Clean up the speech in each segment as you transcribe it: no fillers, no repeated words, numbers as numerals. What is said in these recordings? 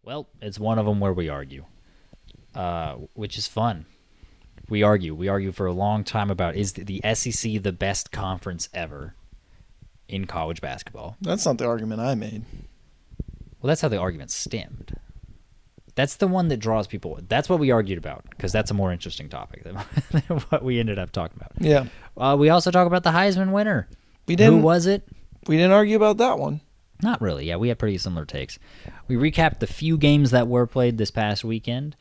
Well, it's one of them where we argue, which is fun. We argue. We argue for a long time about is the SEC the best conference ever in college basketball? That's not the argument I made. Well, that's how the argument stemmed. That's the one that draws people. That's what we argued about because that's a more interesting topic than what we ended up talking about. Yeah. We also talk about the Heisman winner. We didn't. Who was it? We didn't argue about that one. Not really. Yeah, we had pretty similar takes. We recapped the few games that were played this past weekend.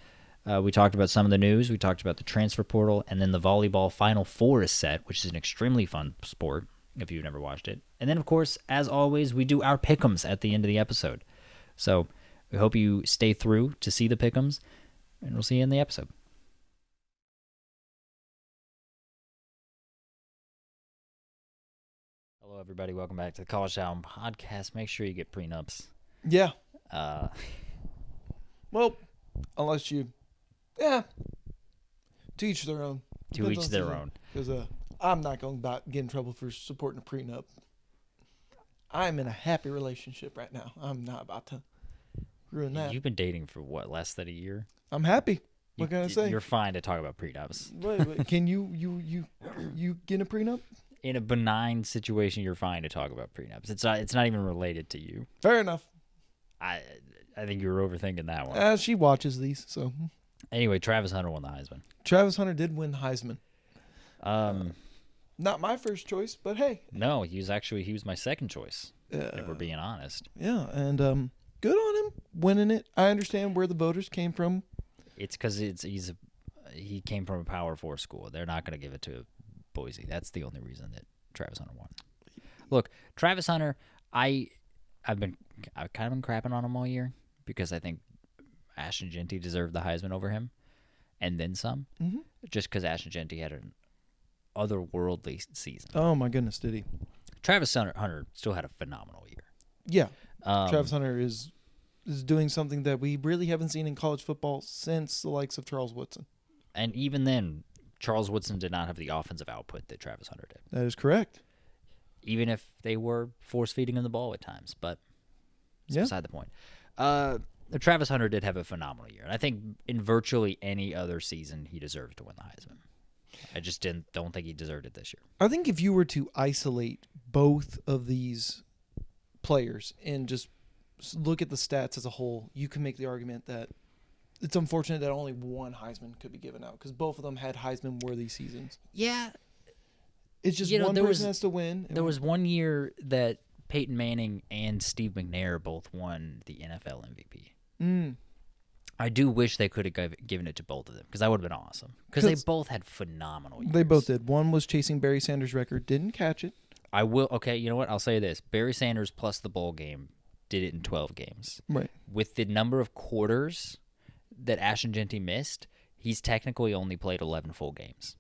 We talked about some of the news. We talked about the transfer portal, and then the Volleyball Final Four is set, which is an extremely fun sport if you've never watched it. And then, of course, as always, we do our pick'ems at the end of the episode. So we hope you stay through to see the pick'ems, and we'll see you in the episode. Hello, everybody. Welcome back to the College Town Podcast. Make sure you get prenups. Yeah. Uh, Well, unless you, to each their own. to each their own. Because I'm not going to get in trouble for supporting a prenup. I'm in a happy relationship right now. I'm not about to ruin that. You've been dating for what, less than a year? I'm happy. What can I say? You're fine to talk about prenups. Wait, can you get a prenup? In a benign situation, you're fine to talk about prenups. It's not even related to you. Fair enough. I think you were overthinking that one. She watches these, so. Anyway, Travis Hunter won the Heisman. Travis Hunter did win Heisman. Not my first choice, but hey. No, he was my second choice. If we're being honest. Yeah, and good on him winning it. I understand where the voters came from. It's because he came from a Power 4 school. They're not going to give it to Boise. That's the only reason that Travis Hunter won. Look, Travis Hunter, I've kind of been crapping on him all year because I think Ashton Jeanty deserved the Heisman over him, and then some. Mm-hmm. Just because Ashton Jeanty had an otherworldly season. Oh my goodness, did he? Travis Hunter still had a phenomenal year. Yeah, Travis Hunter is doing something that we really haven't seen in college football since the likes of Charles Woodson. And even then, Charles Woodson did not have the offensive output that Travis Hunter did. That is correct. Even if they were force-feeding him the ball at times, but it's beside the point. Travis Hunter did have a phenomenal year, and I think in virtually any other season he deserved to win the Heisman. I just don't think he deserved it this year. I think if you were to isolate both of these players and just look at the stats as a whole, you can make the argument that it's unfortunate that only one Heisman could be given out because both of them had Heisman-worthy seasons. Yeah. It's just one person has to win. There was one year that Peyton Manning and Steve McNair both won the NFL MVP. I do wish they could have given it to both of them because that would have been awesome. Because they both had phenomenal years. They both did. One was chasing Barry Sanders' record, didn't catch it. Okay, you know what? I'll say this. Barry Sanders plus the bowl game did it in 12 games. Right. With the number of quarters that Ashton Jeanty missed, he's technically only played 11 full games.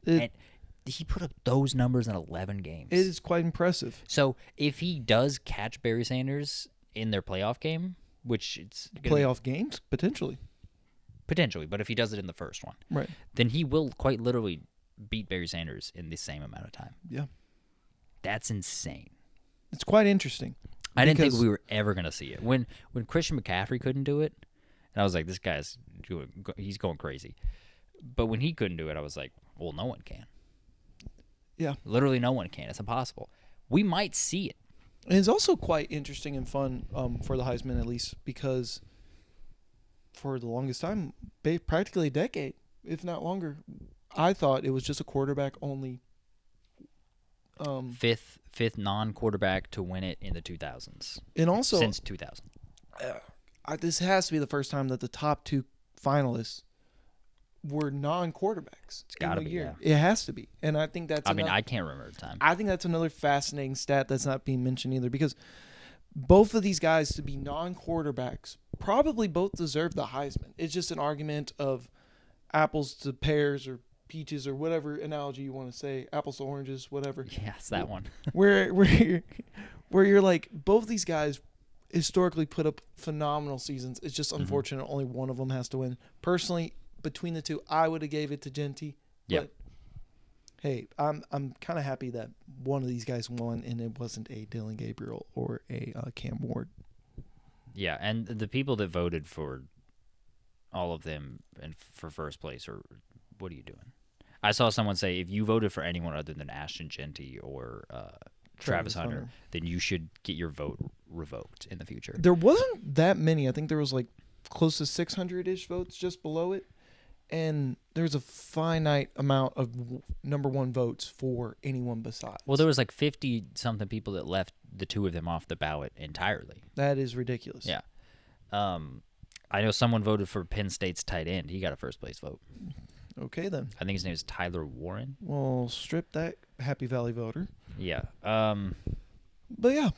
And he put up those numbers in 11 games. It is quite impressive. So if he does catch Barry Sanders in their playoff game, which it's playoff games potentially, but if he does it in the first one, right, then he will quite literally beat Barry Sanders in the same amount of time. Yeah, that's insane. It's quite interesting. I didn't think we were ever going to see it when Christian McCaffrey couldn't do it, and I was like, this guy's he's going crazy. But when he couldn't do it, I was like, well, no one can. Yeah, literally no one can. It's impossible. We might see it. And it's also quite interesting and fun for the Heisman, at least, because for the longest time, practically a decade, if not longer, I thought it was just a quarterback only. Fifth non-quarterback to win it in the 2000s. And also since 2000. This has to be the first time that the top two finalists were non-quarterbacks. It's got to be. Yeah. It has to be, and I think that's. I can't remember the time. I think that's another fascinating stat that's not being mentioned either, because both of these guys to be non-quarterbacks probably both deserve the Heisman. It's just an argument of apples to pears or peaches or whatever analogy you want to say, apples to oranges, whatever. Yeah, it's that one. where you're like, both these guys historically put up phenomenal seasons. It's just unfortunate only one of them has to win. Personally, between the two, I would have gave it to Jeanty. Yep. But hey, I'm kind of happy that one of these guys won and it wasn't a Dylan Gabriel or a Cam Ward. Yeah, and the people that voted for all of them and for first place are, what are you doing? I saw someone say if you voted for anyone other than Ashton Jeanty or Travis Hunter, then you should get your vote revoked in the future. There wasn't that many. I think there was like close to 600-ish votes just below it. And there's a finite amount of number one votes for anyone besides. Well, there was like 50-something people that left the two of them off the ballot entirely. That is ridiculous. Yeah. I know someone voted for Penn State's tight end. He got a first-place vote. Okay, then. I think his name is Tyler Warren. Well, strip that Happy Valley voter. Yeah. But yeah.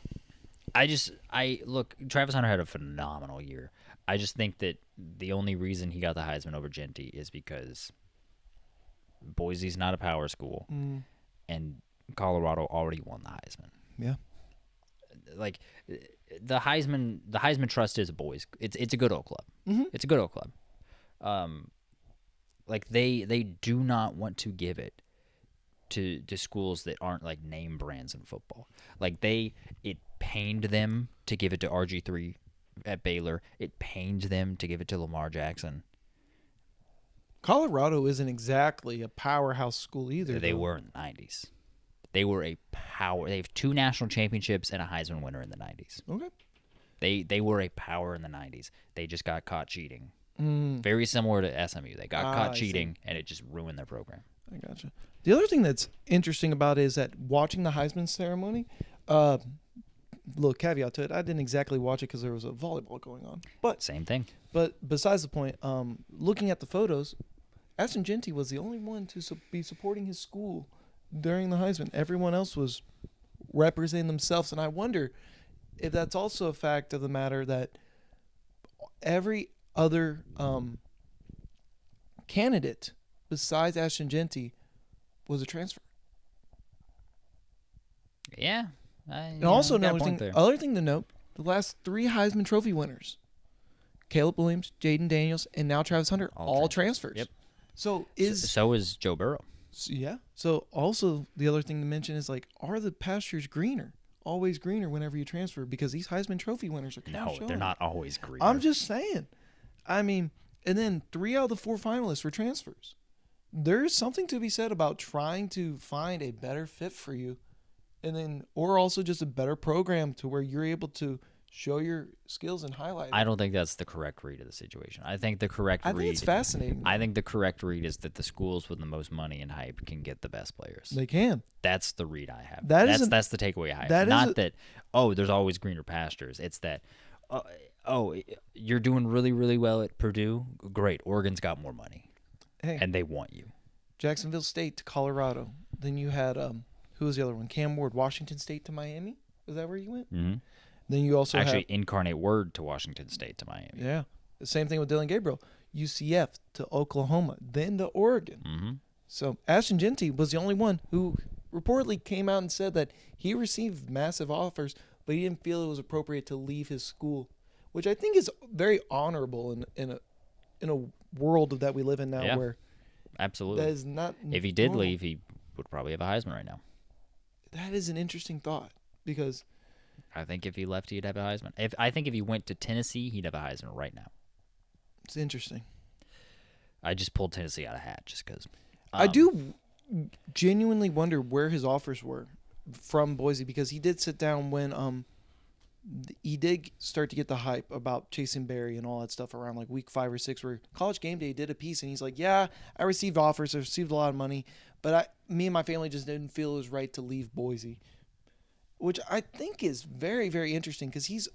Look, Travis Hunter had a phenomenal year. I just think that the only reason he got the Heisman over Jeanty is because Boise's not a power school, and Colorado already won the Heisman. Yeah. Like the Heisman Trust is a boys. It's a good old club. Mm-hmm. It's a good old club. Like they do not want to give it to schools that aren't like name brands in football. Like it pained them to give it to RG3 at Baylor. It pained them to give it to Lamar Jackson. Colorado isn't exactly a powerhouse school either. They were in the 90s. They were a power. They have 2 national championships and a Heisman winner in the 90s. Okay. They were a power in the 90s. They just got caught cheating. Very similar to SMU. They got caught cheating, and it just ruined their program. I gotcha. The other thing that's interesting about it is that watching the Heisman ceremony, little caveat to it, I didn't exactly watch it because there was a volleyball going on. But Same thing. But besides the point, looking at the photos, Ashton Jeanty was the only one to be supporting his school during the Heisman. Everyone else was representing themselves, and I wonder if that's also a fact of the matter that every other candidate besides Ashton Jeanty was a transfer. Yeah. And also another thing to note, the last 3 Heisman Trophy winners, Caleb Williams, Jaden Daniels, and now Travis Hunter, all transfers. Yep. So is Joe Burrow. Yeah. So also the other thing to mention is like, are the pastures greener? Always greener whenever you transfer, because these Heisman Trophy winners are they're not always greener. I'm just saying. I mean, and then 3 out of the 4 finalists were transfers. There's something to be said about trying to find a better fit for you, and then or also just a better program to where you're able to show your skills and highlight. I don't think that's the correct read of the situation. I think the correct read. I think it's fascinating. I think the correct read is that the schools with the most money and hype can get the best players. They can. That's the read I have. That's the takeaway I have. There's always greener pastures. It's that you're doing really, really well at Purdue. Great. Oregon's got more money. Hey. And they want you. Jacksonville State to Colorado. Then you had who was the other one? Cam Ward, Washington State to Miami. Is that where you went? Mm-hmm. Then you also actually Incarnate Word to Washington State to Miami. Yeah. The same thing with Dylan Gabriel. UCF to Oklahoma, then to Oregon. Mm-hmm. So Ashton Jeanty was the only one who reportedly came out and said that he received massive offers, but he didn't feel it was appropriate to leave his school, which I think is very honorable in a world that we live in now, where absolutely that is not. If he did leave, he would probably have a Heisman right now. That is an interesting thought, because I think if he left, he'd have a Heisman. I think if he went to Tennessee, he'd have a Heisman right now. It's interesting. I just pulled Tennessee out of hat just because. I do genuinely wonder where his offers were from Boise, because he did sit down when he did start to get the hype about chasing Barry and all that stuff around like week 5 or 6, where College Game Day did a piece and he's like, yeah, I received offers, I received a lot of money, but me and my family just didn't feel it was right to leave Boise, which I think is very, very interesting, because he's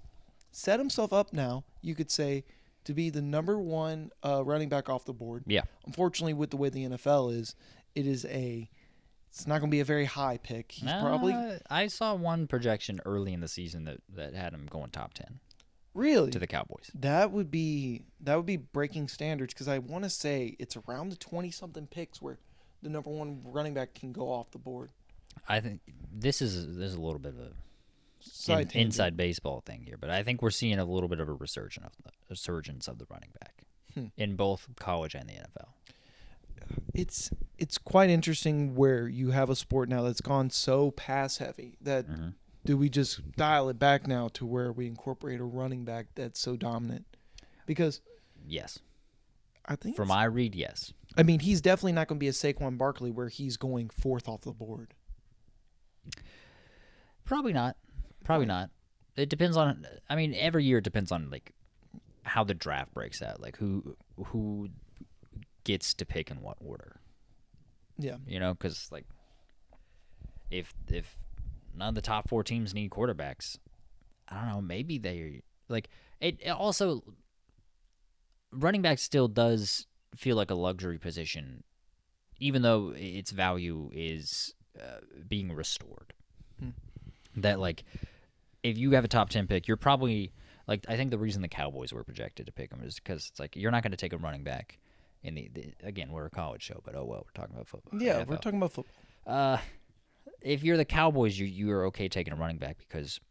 set himself up now, you could say, to be the number 1 running back off the board. Yeah. Unfortunately, with the way the NFL is, it's not going to be a very high pick. He's probably. I saw one projection early in the season that had him going top 10. Really? To the Cowboys. That would be breaking standards, because I want to say it's around the 20-something picks where the number 1 running back can go off the board. I think this is a little bit of a inside baseball thing here, but I think we're seeing a little bit of a resurgence of the running back in both college and the NFL. It's quite interesting where you have a sport now that's gone so pass heavy that do we just dial it back now to where we incorporate a running back that's so dominant? Because Yes. I think For my read, yes. I mean, he's definitely not going to be a Saquon Barkley where he's going fourth off the board. Probably not. Probably not. It depends on. I mean, every year it depends on like how the draft breaks out, like who gets to pick in what order. Yeah. You know, because like if none of the top 4 teams need quarterbacks, I don't know. Maybe they like it. Also, running back still does feel like a luxury position, even though its value is being restored. That like if you have a top 10 pick, you're probably like I think the reason the Cowboys were projected to pick him is because it's like you're not going to take a running back in the again we're a college show, but oh well, we're talking about football. Yeah, NFL. we're talking about football. If you're the Cowboys, you're okay taking a running back because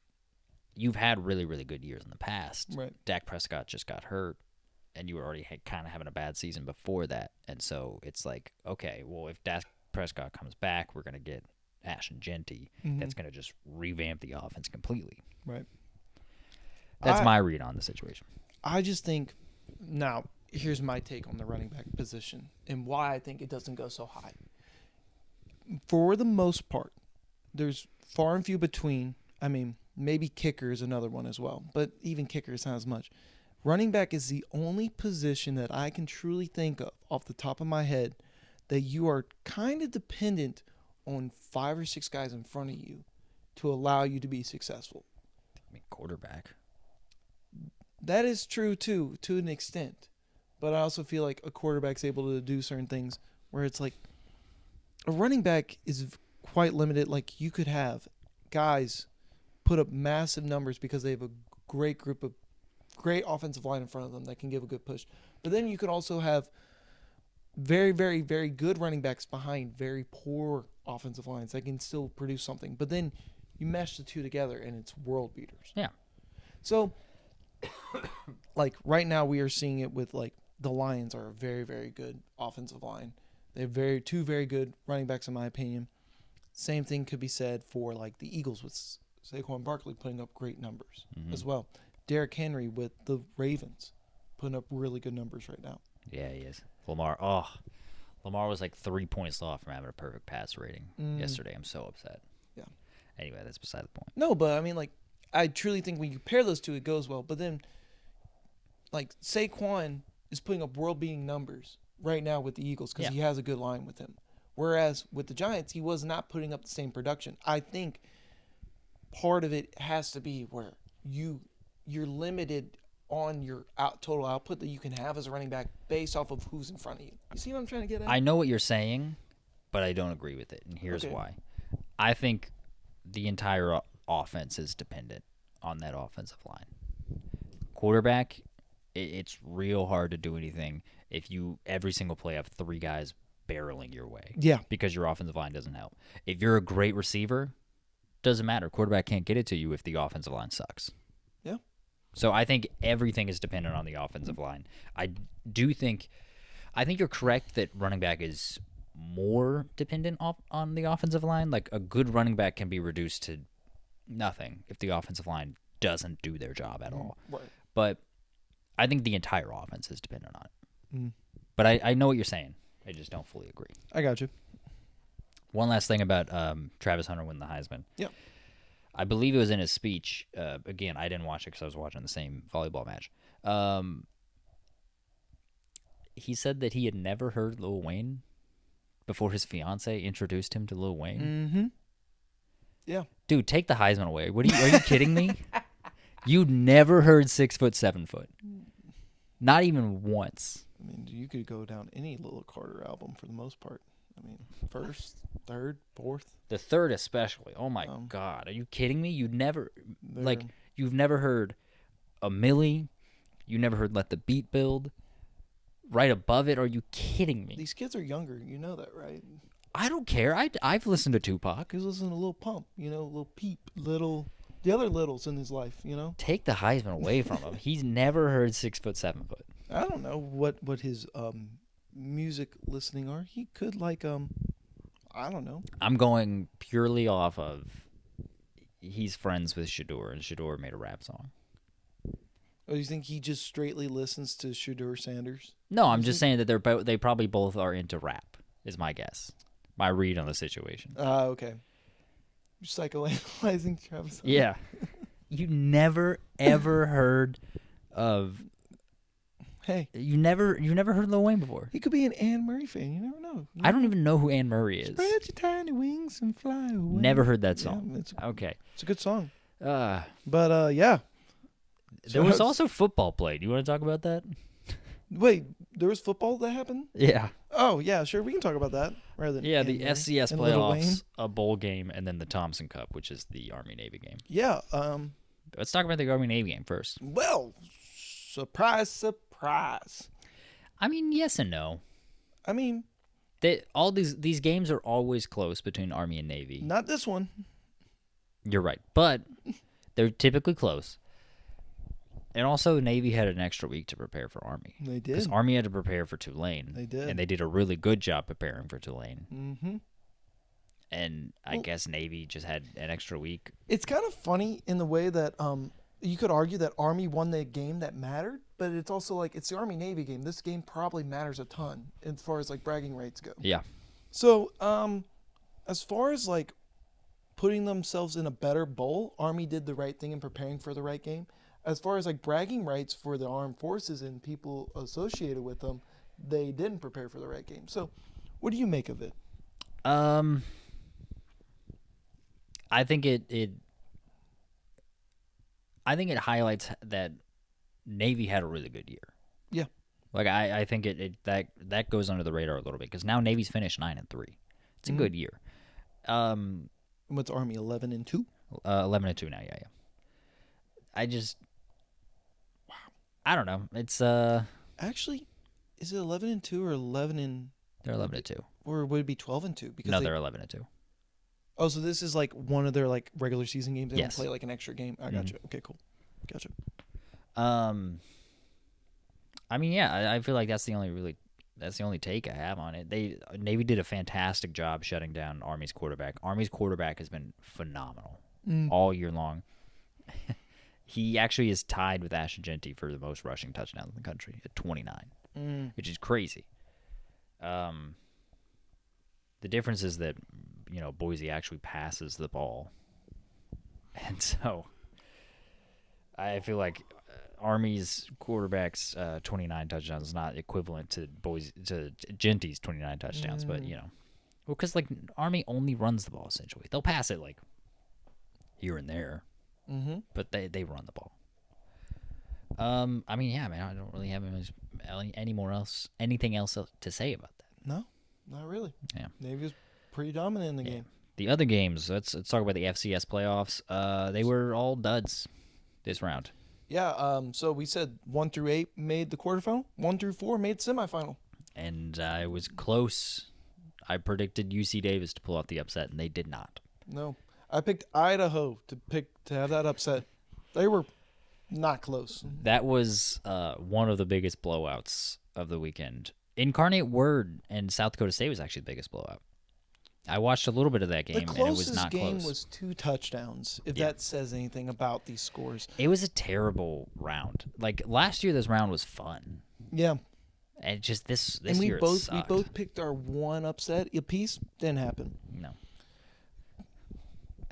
you've had really, really good years in the past. Right. Dak Prescott just got hurt, and you were already kind of having a bad season before that. And so it's like, okay, well, if Dak Prescott comes back, we're going to get Ashton Jeanty. That's going to just revamp the offense completely. Right. That's my read on the situation. I just think, now, here's my take on the running back position and why I think it doesn't go so high. For the most part, there's far and few between. I mean, maybe kicker is another one as well, but even kicker is not as much. Running back is the only position that I can truly think of off the top of my head that you are kind of dependent on 5 or 6 guys in front of you to allow you to be successful. I mean, quarterback. That is true, too, to an extent. But I also feel like a quarterback's able to do certain things where it's like a running back is quite limited. Like you could have guys put up massive numbers because they have a great group of great offensive line in front of them that can give a good push. But then you could also have very, very, very good running backs behind very poor offensive lines that can still produce something. But then you mesh the two together and it's world beaters. Yeah. So, like right now we are seeing it with like the Lions are a very, very good offensive line. They have two very good running backs in my opinion. Same thing could be said for like the Eagles with Saquon Barkley putting up great numbers as well. Derrick Henry with the Ravens putting up really good numbers right now. Yeah, he is. Lamar was like 3 points off from having a perfect pass rating yesterday. I'm so upset. Yeah. Anyway, that's beside the point. No, but I mean, like, I truly think when you pair those two, it goes well. But then, like, Saquon is putting up world-beating numbers right now with the Eagles because he has a good line with him. Whereas with the Giants, he was not putting up the same production. I think part of it has to be where you're limited on your total output that you can have as a running back based off of who's in front of you. You see what I'm trying to get at? I know what you're saying, but I don't agree with it, and here's why. I think the entire offense is dependent on that offensive line. Quarterback, it's real hard to do anything if you every single play have 3 guys barreling your way. Yeah. Because your offensive line doesn't help. If you're a great receiver, doesn't matter. Quarterback can't get it to you if the offensive line sucks. Yeah. So I think everything is dependent on the offensive line. I think you're correct that running back is more dependent on the offensive line. Like a good running back can be reduced to nothing if the offensive line doesn't do their job at all. Right. But I think the entire offense is dependent on it. Mm. But I know what you're saying. I just don't fully agree. I got you. One last thing about Travis Hunter winning the Heisman. Yeah. I believe it was in his speech. Again, I didn't watch it because I was watching the same volleyball match. He said that he had never heard Lil Wayne before his fiance introduced him to Lil Wayne. Mm-hmm. Yeah. Dude, take the Heisman away. Are you kidding me? You never heard 6 foot, 7 foot. Not even once. I mean, you could go down any Lil Carter album for the most part. I mean, first, third, fourth. The third especially. Oh my God. Are you kidding me? You've never heard a Millie. You never heard Let the Beat Build. Right above it. Are you kidding me? These kids are younger. You know that, right? I don't care. I've listened to Tupac. He's listening to Lil Pump, Lil Peep, the other littles in his life, Take the Heisman away from him. He's never heard 6 foot, 7 foot. I don't know what his music listening are. He could I don't know. I'm going purely off of he's friends with Shador, and Shador made a rap song. Oh, you think he just straightly listens to Shador Sanders? No, I'm just saying that they probably both are into rap, is my guess. My read on the situation. Okay. You're psychoanalyzing Travis. Yeah. You never, ever heard of... Hey. You never heard of Lil Wayne before? He could be an Anne Murray fan. You never know. I don't even know who Anne Murray is. Spread your tiny wings and fly away. Never heard that song. Yeah, okay. It's a good song. But yeah. There was also football played. You want to talk about that? Wait, there was football that happened? Yeah. Oh, yeah, sure. We can talk about that. Rather than the FCS and Little Wayne. playoffs, a bowl game, and then the Thompson Cup, which is the Army-Navy game. Yeah. Let's talk about the Army-Navy game first. Well, surprise, surprise. I mean, yes and no. I mean, all these games are always close between Army and Navy. Not this one. You're right, but they're typically close. And also, Navy had an extra week to prepare for Army. They did. Because Army had to prepare for Tulane. They did. And they did a really good job preparing for Tulane. Mm-hmm. And I guess Navy just had an extra week. It's kind of funny in the way that you could argue that Army won the game that mattered, but it's also like it's the Army-Navy game. This game probably matters a ton as far as like bragging rights go. Yeah. So as far as like putting themselves in a better bowl, Army did the right thing in preparing for the right game. As far as like bragging rights for the armed forces and people associated with them, they didn't prepare for the right game. So what do you make of it? I think it highlights that Navy had a really good year. Yeah. Like I think that goes under the radar a little bit because now Navy's finished 9-3. It's a good year. What's Army 11-2? 11-2 now. Yeah. I don't know. It's actually, is it 11-2 or 11? They're 11-2. Or would it be 12-2? Because no, they're 11-2. Oh, so this is like one of their like regular season games. They Yes. don't play like an extra game. I gotcha. Okay, cool. Gotcha. I mean, yeah, I feel like that's the only take I have on it. Navy did a fantastic job shutting down Army's quarterback. Army's quarterback has been phenomenal all year long. He actually is tied with Ashton Jeanty for the most rushing touchdowns in the country at 29, which is crazy. The difference is that, Boise actually passes the ball. And so I feel like Army's quarterback's 29 touchdowns is not equivalent to Jeanty's 29 touchdowns, but, because, Army only runs the ball, essentially. They'll pass it, here and there. But they run the ball. I don't really have anything else to say about that. No, not really. Yeah, Navy was pretty dominant in the game. The other games, let's talk about the FCS playoffs. They were all duds this round. Yeah. So we said 1-8 made the quarterfinal. 1-4 made semifinal. And I was close. I predicted UC Davis to pull off the upset, and they did not. No. I picked Idaho to have that upset. They were not close. That was one of the biggest blowouts of the weekend. Incarnate Word and South Dakota State was actually the biggest blowout. I watched a little bit of that game, and it was not close. The closest game close. was 2 touchdowns, if that says anything about these scores. It was a terrible round. Last year, this round was fun. Yeah. And just this and year, it sucked. we both picked our one upset apiece. Didn't happen. No.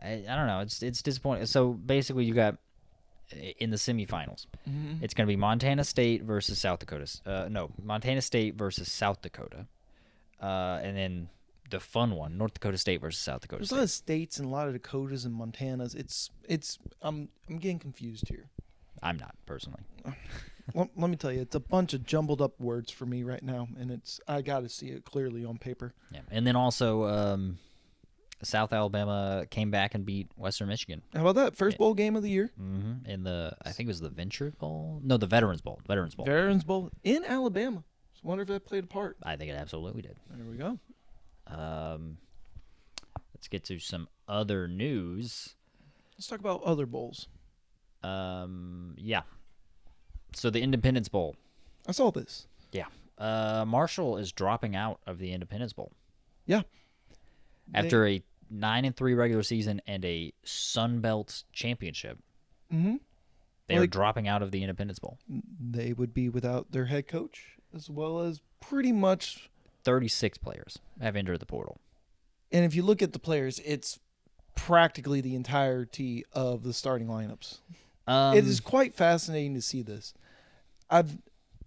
I don't know. It's disappointing. So basically, you got in the semifinals. It's going to be Montana State versus South Dakota. Montana State versus South Dakota, and then the fun one, North Dakota State versus South Dakota There's State. a lot of states and a lot of Dakotas and Montanas. I'm getting confused here. I'm not personally. Let me tell you, it's a bunch of jumbled up words for me right now, and I got to see it clearly on paper. Yeah, and then also. South Alabama came back and beat Western Michigan. How about that? First bowl game of the year? In I think it was the Venture Bowl? No, the Veterans Bowl. Veterans Bowl in Alabama. Just wonder if that played a part. I think it absolutely did. There we go. Let's get to some other news. Let's talk about other bowls. Yeah. So the Independence Bowl. I saw this. Yeah. Marshall is dropping out of the Independence Bowl. Yeah. After a 9-3 regular season and a Sun Belt championship. Mm-hmm. They are dropping out of the Independence Bowl. They would be without their head coach, as well as pretty much 36 players have entered the portal. And if you look at the players, it's practically the entirety of the starting lineups. It is quite fascinating to see this.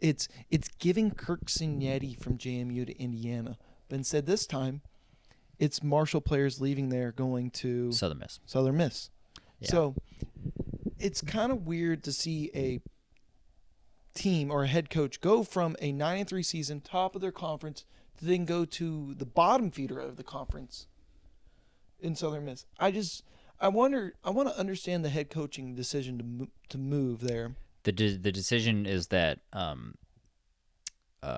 It's giving Kirk Signetti from JMU to Indiana, but instead this time, it's Marshall players leaving there going to Southern Miss. Yeah. So it's kind of weird to see a team or a head coach go from a 9-3 season, top of their conference, to then go to the bottom feeder of the conference in Southern Miss. I want to understand the head coaching decision to move there. The decision is that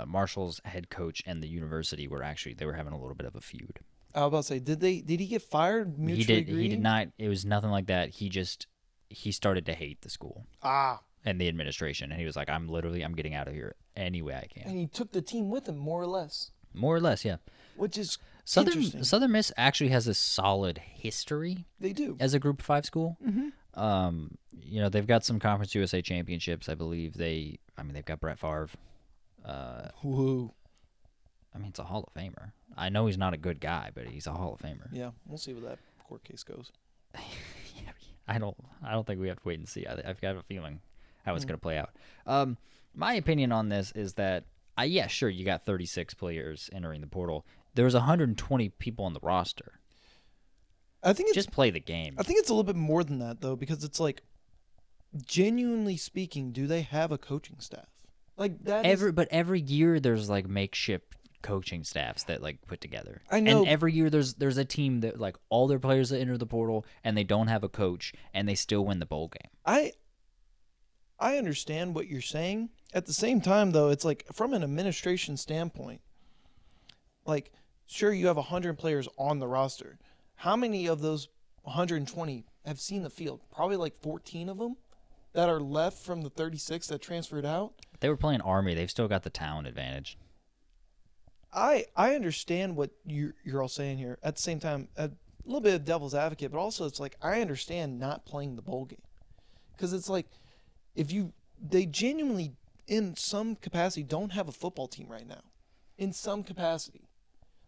Marshall's head coach and the university were having a little bit of a feud. I was about to say, did he get fired mutually agreeing? He did not. It was nothing like that. He started to hate the school. And the administration, and he was like, I'm getting out of here any way I can. And he took the team with him, more or less. More or less, yeah. Which is interesting. Southern Miss actually has a solid history. They do. As a Group 5 school. Mm-hmm. They've got some Conference USA championships, I believe. They've got Brett Favre. Woo. I mean, it's a Hall of Famer. I know he's not a good guy, but he's a Hall of Famer. Yeah, we'll see where that court case goes. I don't think we have to wait and see. I've got a feeling how it's going to play out. My opinion on this is that, sure, you got 36 players entering the portal. There's 120 people on the roster. I think just play the game. I think it's a little bit more than that, though, because it's like, genuinely speaking, do they have a coaching staff? Like that. But every year there's like makeshift coaching staffs that like put together. I know. And every year there's a team that like all their players that enter the portal and they don't have a coach and they still win the bowl game. I understand what you're saying. At the same time, though, it's like from an administration standpoint, like sure you have 100 players on the roster. How many of those 120 have seen the field? Probably like 14 of them that are left from the 36 that transferred out. They were playing Army. They've still got the talent advantage. I understand what you're all saying here. At the same time, a little bit of devil's advocate, but also it's like I understand not playing the bowl game. Because it's like they genuinely, in some capacity, don't have a football team right now. In some capacity.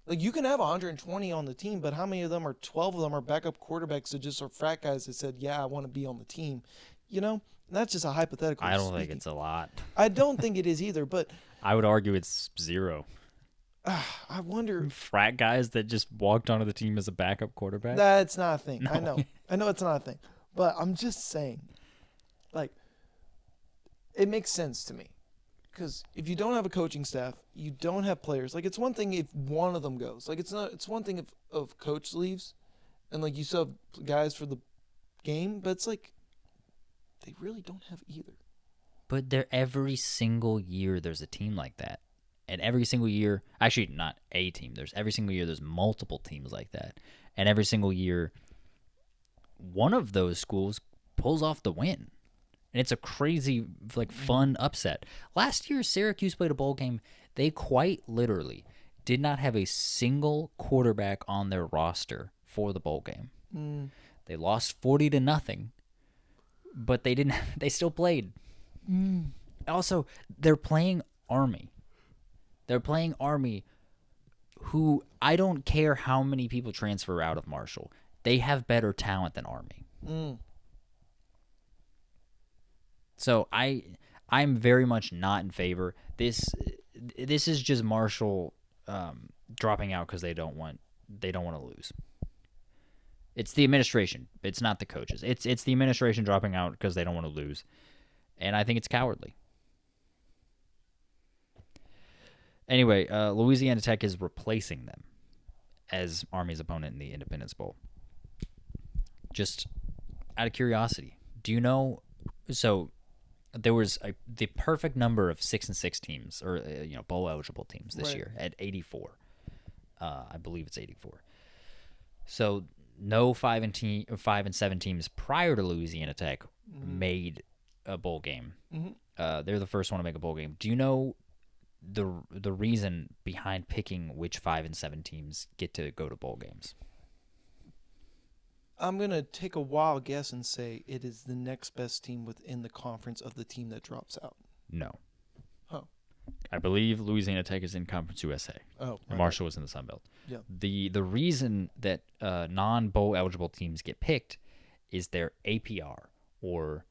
Like, you can have 120 on the team, but how many of them 12 of them are backup quarterbacks that just are frat guys that said, yeah, I want to be on the team. You know? That's just a hypothetical. I don't think it's a lot. I don't think it is either, but I would argue it's zero. I wonder. Frat guys that just walked onto the team as a backup quarterback? That's not a thing. No. I know it's not a thing. But I'm just saying, like, it makes sense to me. Because if you don't have a coaching staff, you don't have players. Like, it's one thing if one of them goes. Like, it's one thing if coach leaves and, like, you still have guys for the game. But it's like, they really don't have either. But every single year there's a team like that. And every single year, actually not a team, every single year there's multiple teams like that. And every single year, one of those schools pulls off the win. And it's a crazy, like, fun upset. Last year, Syracuse played a bowl game. They quite literally did not have a single quarterback on their roster for the bowl game. They lost 40-0, but they still played. Also, they're playing Army. They're playing Army, who I don't care how many people transfer out of Marshall. They have better talent than Army. So I'm very much not in favor. This is just Marshall dropping out because they don't want to lose. It's the administration. It's not the coaches. It's the administration dropping out because they don't want to lose, and I think it's cowardly. Anyway, Louisiana Tech is replacing them as Army's opponent in the Independence Bowl. Just out of curiosity, do you know? So there was the perfect number of 6-6 teams, or bowl eligible teams this year at 84. I believe it's 84. So no 5 and 7 teams prior to Louisiana Tech made a bowl game. They're the first one to make a bowl game. Do you know the reason behind picking which 5 and 7 teams get to go to bowl games? I'm going to take a wild guess and say it is the next best team within the conference of the team that drops out. No. Oh. I believe Louisiana Tech is in Conference USA. Oh. And Marshall was in the Sun Belt. Yeah. The reason that non-bowl eligible teams get picked is their APR, or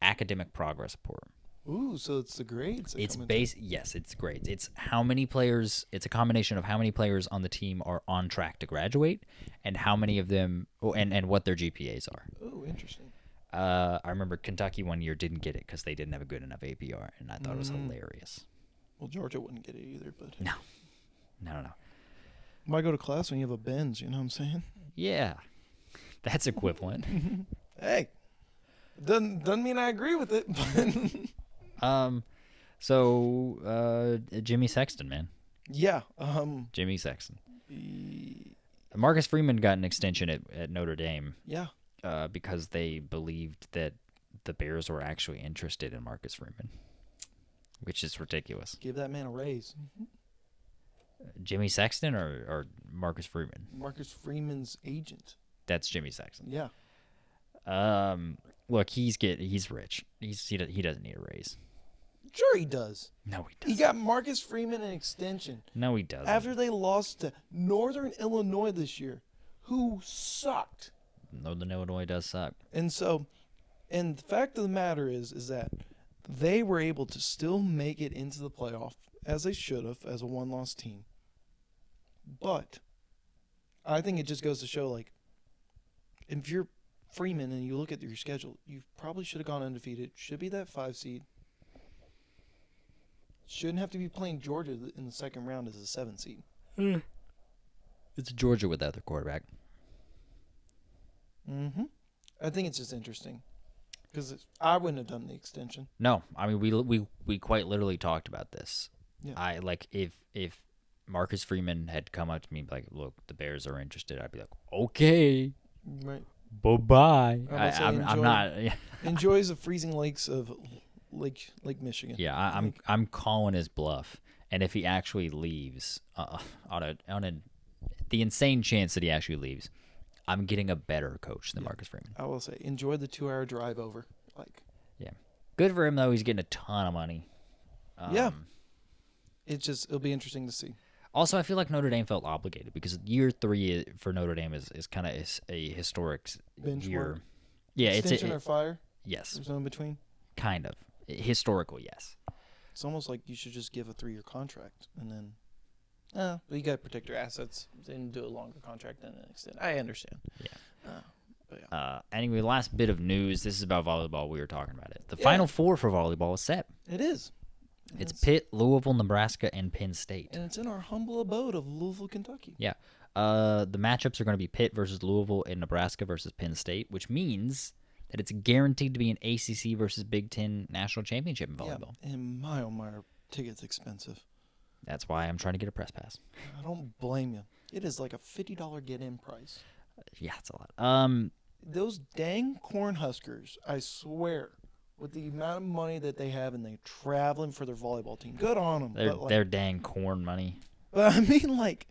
academic progress report. Ooh, so it's the grades. Yes, it's grades. It's how many players. It's a combination of how many players on the team are on track to graduate, and how many of them, and what their GPAs are. Oh, interesting. I remember Kentucky one year didn't get it because they didn't have a good enough APR, and I thought it was hilarious. Well, Georgia wouldn't get it either, but No. Why go to class when you have a Benz? You know what I'm saying? Yeah, that's equivalent. Hey, doesn't mean I agree with it. But So Jimmy Sexton, man. Yeah. Jimmy Sexton. Marcus Freeman got an extension at Notre Dame. Yeah. Because they believed that the Bears were actually interested in Marcus Freeman, which is ridiculous. Give that man a raise. Jimmy Sexton or Marcus Freeman? Marcus Freeman's agent. That's Jimmy Sexton. Yeah. Look, he's rich. He doesn't need a raise. Sure he does. No, he doesn't. He got Marcus Freeman an extension. No, he doesn't. After they lost to Northern Illinois this year, who sucked. Northern Illinois does suck. And the fact of the matter is that they were able to still make it into the playoff, as they should have, as a one-loss team. But I think it just goes to show, like, if you're Freeman and you look at your schedule, you probably should have gone undefeated. Should be that 5 seed. Shouldn't have to be playing Georgia in the second round as a 7 seed. It's Georgia without their quarterback. I think it's just interesting because I wouldn't have done the extension. No, I mean we quite literally talked about this. Yeah. I like if Marcus Freeman had come up to me and be like, "Look, the Bears are interested," I'd be like, "Okay, Right. bye." I'm not. Enjoys the freezing lakes of Lake Michigan. Yeah, I'm calling his bluff, and if he actually leaves, the insane chance that he actually leaves, I'm getting a better coach than Marcus Freeman. I will say, enjoy the 2-hour drive over. Yeah, good for him though. He's getting a ton of money. Yeah, it'll be interesting to see. Also, I feel like Notre Dame felt obligated because year 3 for Notre Dame is kind of a historic Benchmark. year. Yeah, Extension or fire. Yes, There's no in between. kind of historical. Yes. It's almost like you should just give a 3-year contract and then. But you got to protect your assets and do a longer contract than an extend. I understand. Yeah. Anyway, last bit of news. This is about volleyball. We were talking about it. The Final Four for volleyball is set. It is. It's Pitt, Louisville, Nebraska, and Penn State. And it's in our humble abode of Louisville, Kentucky. Yeah. The matchups are going to be Pitt versus Louisville and Nebraska versus Penn State, which means that it's guaranteed to be an ACC versus Big Ten national championship in volleyball. Yeah. And my oh my, tickets expensive. That's why I'm trying to get a press pass. I don't blame you. It is like a $50 get-in price. Yeah, it's a lot. Those dang Cornhuskers, I swear, with the amount of money that they have and they're traveling for their volleyball team, good on them. They're dang corn money. But I mean, like,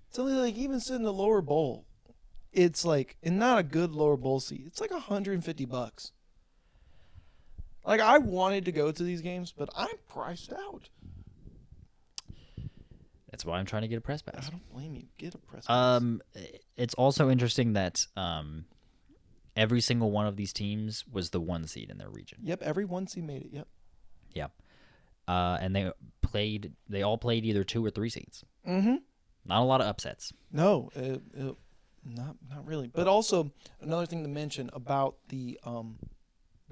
it's only like even sitting in the lower bowl, it's like, and not a good lower bowl seat. It's like $150. Like, I wanted to go to these games, but I'm priced out. That's why I'm trying to get a press pass. I don't blame you. Get a press pass. It's also interesting that every single one of these teams was the 1 seed in their region. Yep, every 1 seed made it. Yep. Yeah. And they all played either 2 or 3 seeds. Mm-hmm. Not a lot of upsets. No, not really. But also another thing to mention about the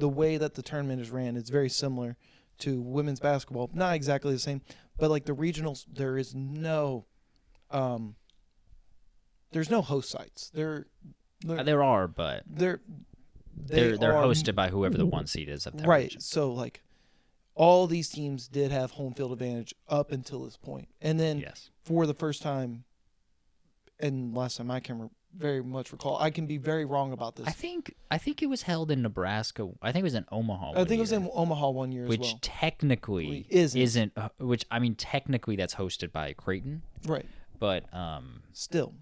way that the tournament is ran, it's very similar to women's basketball. Not exactly the same, but like the regionals, there's no host sites. There are, but they're hosted by whoever the 1 seed is of that right. region. So like all these teams did have home field advantage up until this point, and then for the first time, and last time I can very much recall, I can be very wrong about this. I think it was held in Nebraska. I think it was in Omaha. I think it was in Omaha one year as well. Which technically isn't. Which I mean, technically that's hosted by Creighton. Right. But still,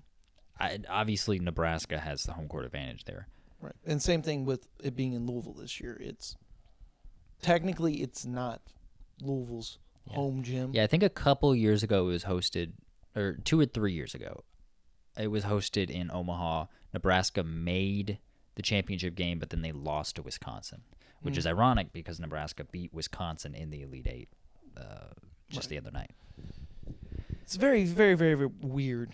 Obviously, Nebraska has the home court advantage there. Right. And same thing with it being in Louisville this year. Technically it's not Louisville's home gym. Yeah, I think a couple years ago it was hosted, or 2 or 3 years ago, it was hosted in Omaha. Nebraska made the championship game, but then they lost to Wisconsin, which is ironic because Nebraska beat Wisconsin in the Elite Eight just the other night. It's very, very, very, very weird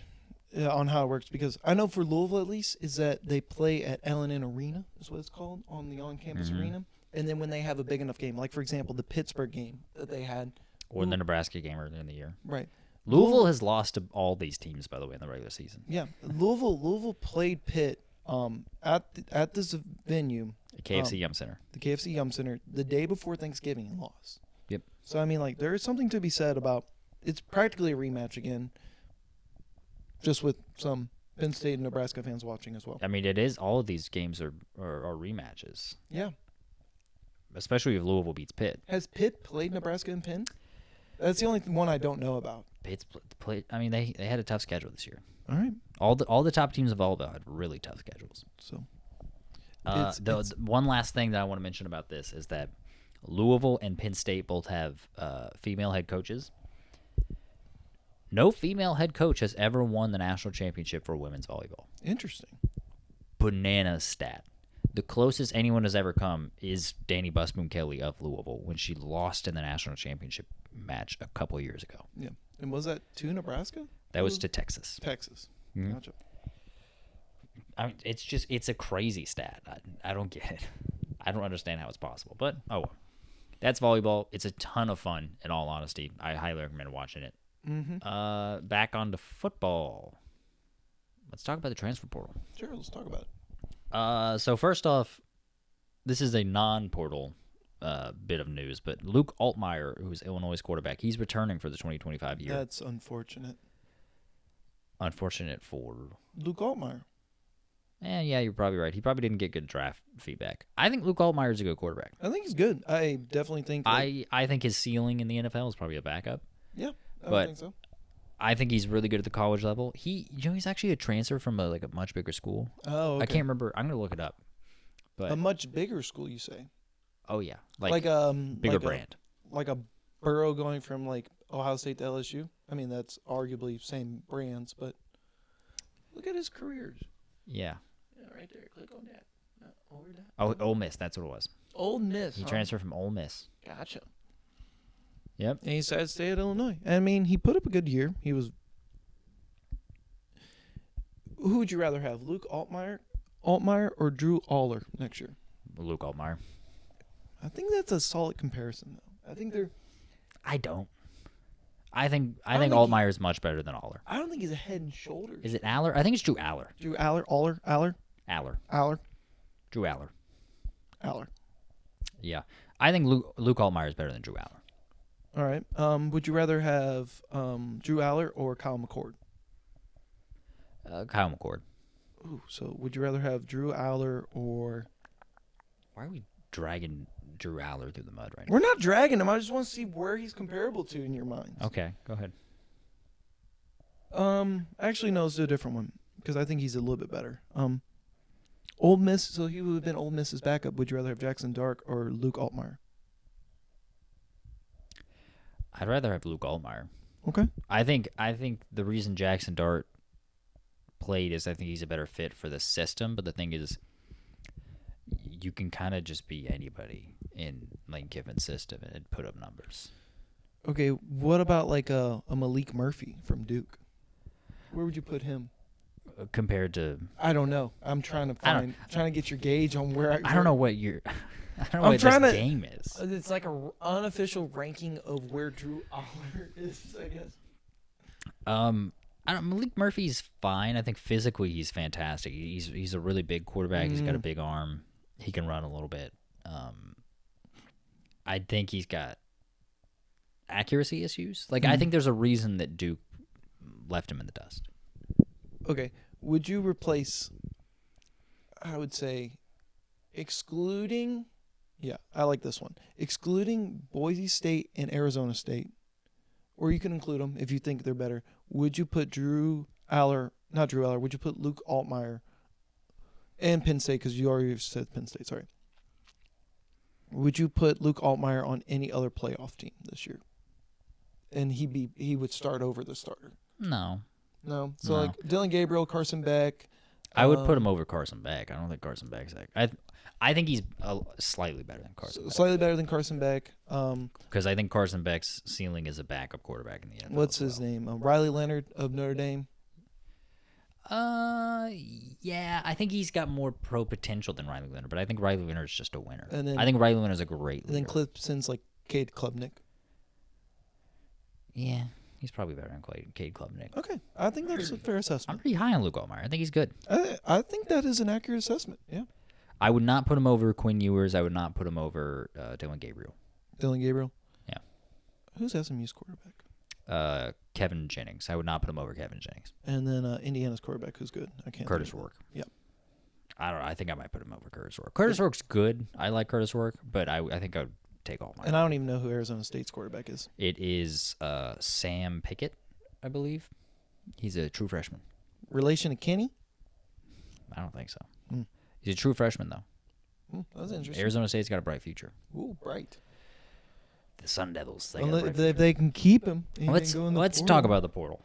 on how it works because I know for Louisville at least is that they play at L&N Arena is what it's called, on the on-campus arena. And then when they have a big enough game, like for example the Pittsburgh game that they had, or the Nebraska game earlier in the year, right? Louisville has lost to all these teams, by the way, in the regular season. Yeah, Louisville played Pitt at this venue, The KFC Yum Center. The KFC Yum Center, the day before Thanksgiving and lost. Yep. So I mean, like, there is something to be said about it's practically a rematch again, just with some Penn State and Nebraska fans watching as well. I mean, it is. All of these games are rematches. Yeah. Especially if Louisville beats Pitt. Has Pitt played Nebraska and Penn? That's the only one I don't know about. Pitt's played. I mean, they had a tough schedule this year. All right. All the top teams of volleyball had really tough schedules. So, the one last thing that I want to mention about this is that Louisville and Penn State both have female head coaches. No female head coach has ever won the national championship for women's volleyball. Interesting. Banana stat. The closest anyone has ever come is Danny Busboom Kelly of Louisville when she lost in the national championship match a couple years ago. Yeah. And was that to Nebraska? That was to Texas. Texas. Mm-hmm. Gotcha. I mean, it's a crazy stat. I don't get it. I don't understand how it's possible. But, oh well. That's volleyball. It's a ton of fun, in all honesty. I highly recommend watching it. Mm-hmm. Back onto football. Let's talk about the transfer portal. Sure, let's talk about it. So first off, this is a non-portal bit of news, but Luke Altmaier, who's Illinois' quarterback, he's returning for the 2025 year. That's unfortunate. Unfortunate for Luke Altmaier. Yeah, you're probably right. He probably didn't get good draft feedback. I think Luke Altmaier is a good quarterback. I think he's good. I definitely think. I think his ceiling in the NFL is probably a backup. Yeah, I but think so. I think he's really good at the college level. He's actually a transfer from a much bigger school. Oh, okay. I can't remember. I'm gonna look it up. But a much bigger school, you say? Oh yeah, bigger brand, like a Burrow going from like Ohio State to LSU. I mean, that's arguably same brands, but look at his careers. Yeah. Yeah, right there. Click on that. Over that. Oh, Ole Miss. That's what it was. Ole Miss. He transferred from Ole Miss. Gotcha. Yep. And he decided to stay at Illinois. I mean, he put up a good year. He was. Who would you rather have, Luke Altmaier or Drew Aller next year? Luke Altmaier. I think that's a solid comparison, though. I think they're. I don't. I think Altmaier is much better than Aller. I don't think he's a head and shoulders. Is it Aller? I think it's Drew Aller. Drew Aller? Aller? Drew Aller. Aller. Yeah. I think Luke Altmaier is better than Drew Aller. All right. Would you rather have Drew Aller or Kyle McCord? Kyle McCord. Ooh, so would you rather have Drew Aller or... Why are we dragging Drew Aller through the mud right now? We're not dragging him. I just want to see where he's comparable to in your mind. Okay, go ahead. Actually, no, let's do a different one because I think he's a little bit better. Ole Miss, so he would have been Ole Miss's backup. Would you rather have Jackson Dark or Luke Altmaier? I'd rather have Luke Altmaier. Okay. I think the reason Jackson Dart played is I think he's a better fit for the system, but the thing is you can kind of just be anybody in Lane Kiffin's system and put up numbers. Okay, what about like a Malik Murphy from Duke? Where would you put him? Compared to... I don't know. I'm trying to get your gauge on where I don't know what you're... I don't know what this game is. It's like an unofficial ranking of where Drew Aller is, I guess. Malik Murphy's fine. I think physically he's fantastic. He's a really big quarterback. He's got a big arm. He can run a little bit. I think he's got accuracy issues. I think there's a reason that Duke left him in the dust. Okay. Would you replace, I would say, excluding... Yeah, I like this one. Excluding Boise State and Arizona State, or you can include them if you think they're better. Would you put Drew Aller not Drew Eller, would you put Luke Altmaier and Penn State, because you already said Penn State, sorry. Would you put Luke Altmaier on any other playoff team this year? And he would start over the starter? No. No? So, No. like, Dylan Gabriel, Carson Beck. I would put him over Carson Beck. I don't think Carson Beck's that. I think he's slightly better than Carson Beck. Slightly better than Carson Beck. Because I think Carson Beck's ceiling is a backup quarterback in the NFL. What's his name? Riley Leonard of Notre Dame. Yeah, I think he's got more pro potential than Riley Leonard, but I think Riley Leonard's just a winner. And then, I think Riley Leonard's a great leader. And then Clemson's like Cade Klubnik. Yeah, he's probably better than Cade Klubnik. Okay, I think that's a fair I'm assessment. pretty high on Luke Altmaier. I think he's good. I think that is an accurate assessment. Yeah. I would not put him over Quinn Ewers. I would not put him over Dylan Gabriel. Dylan Gabriel. Yeah. Who's SMU's quarterback? Kevin Jennings. I would not put him over Kevin Jennings. And then Indiana's quarterback, who's good. I can't. Curtis Rourke. Yep. I don't know. I think I might put him over Curtis Rourke. Curtis Rourke's good. I like Curtis Rourke, but I think I would take Altmaier. And I don't even know who Arizona State's quarterback is. It is Sam Pickett, I believe. He's a true freshman. Relation to Kenny? I don't think so. Mm. He's a true freshman, though. That's interesting. Arizona State's got a bright future. Ooh, bright. The Sun Devils. If they can keep him. Let's talk about the portal.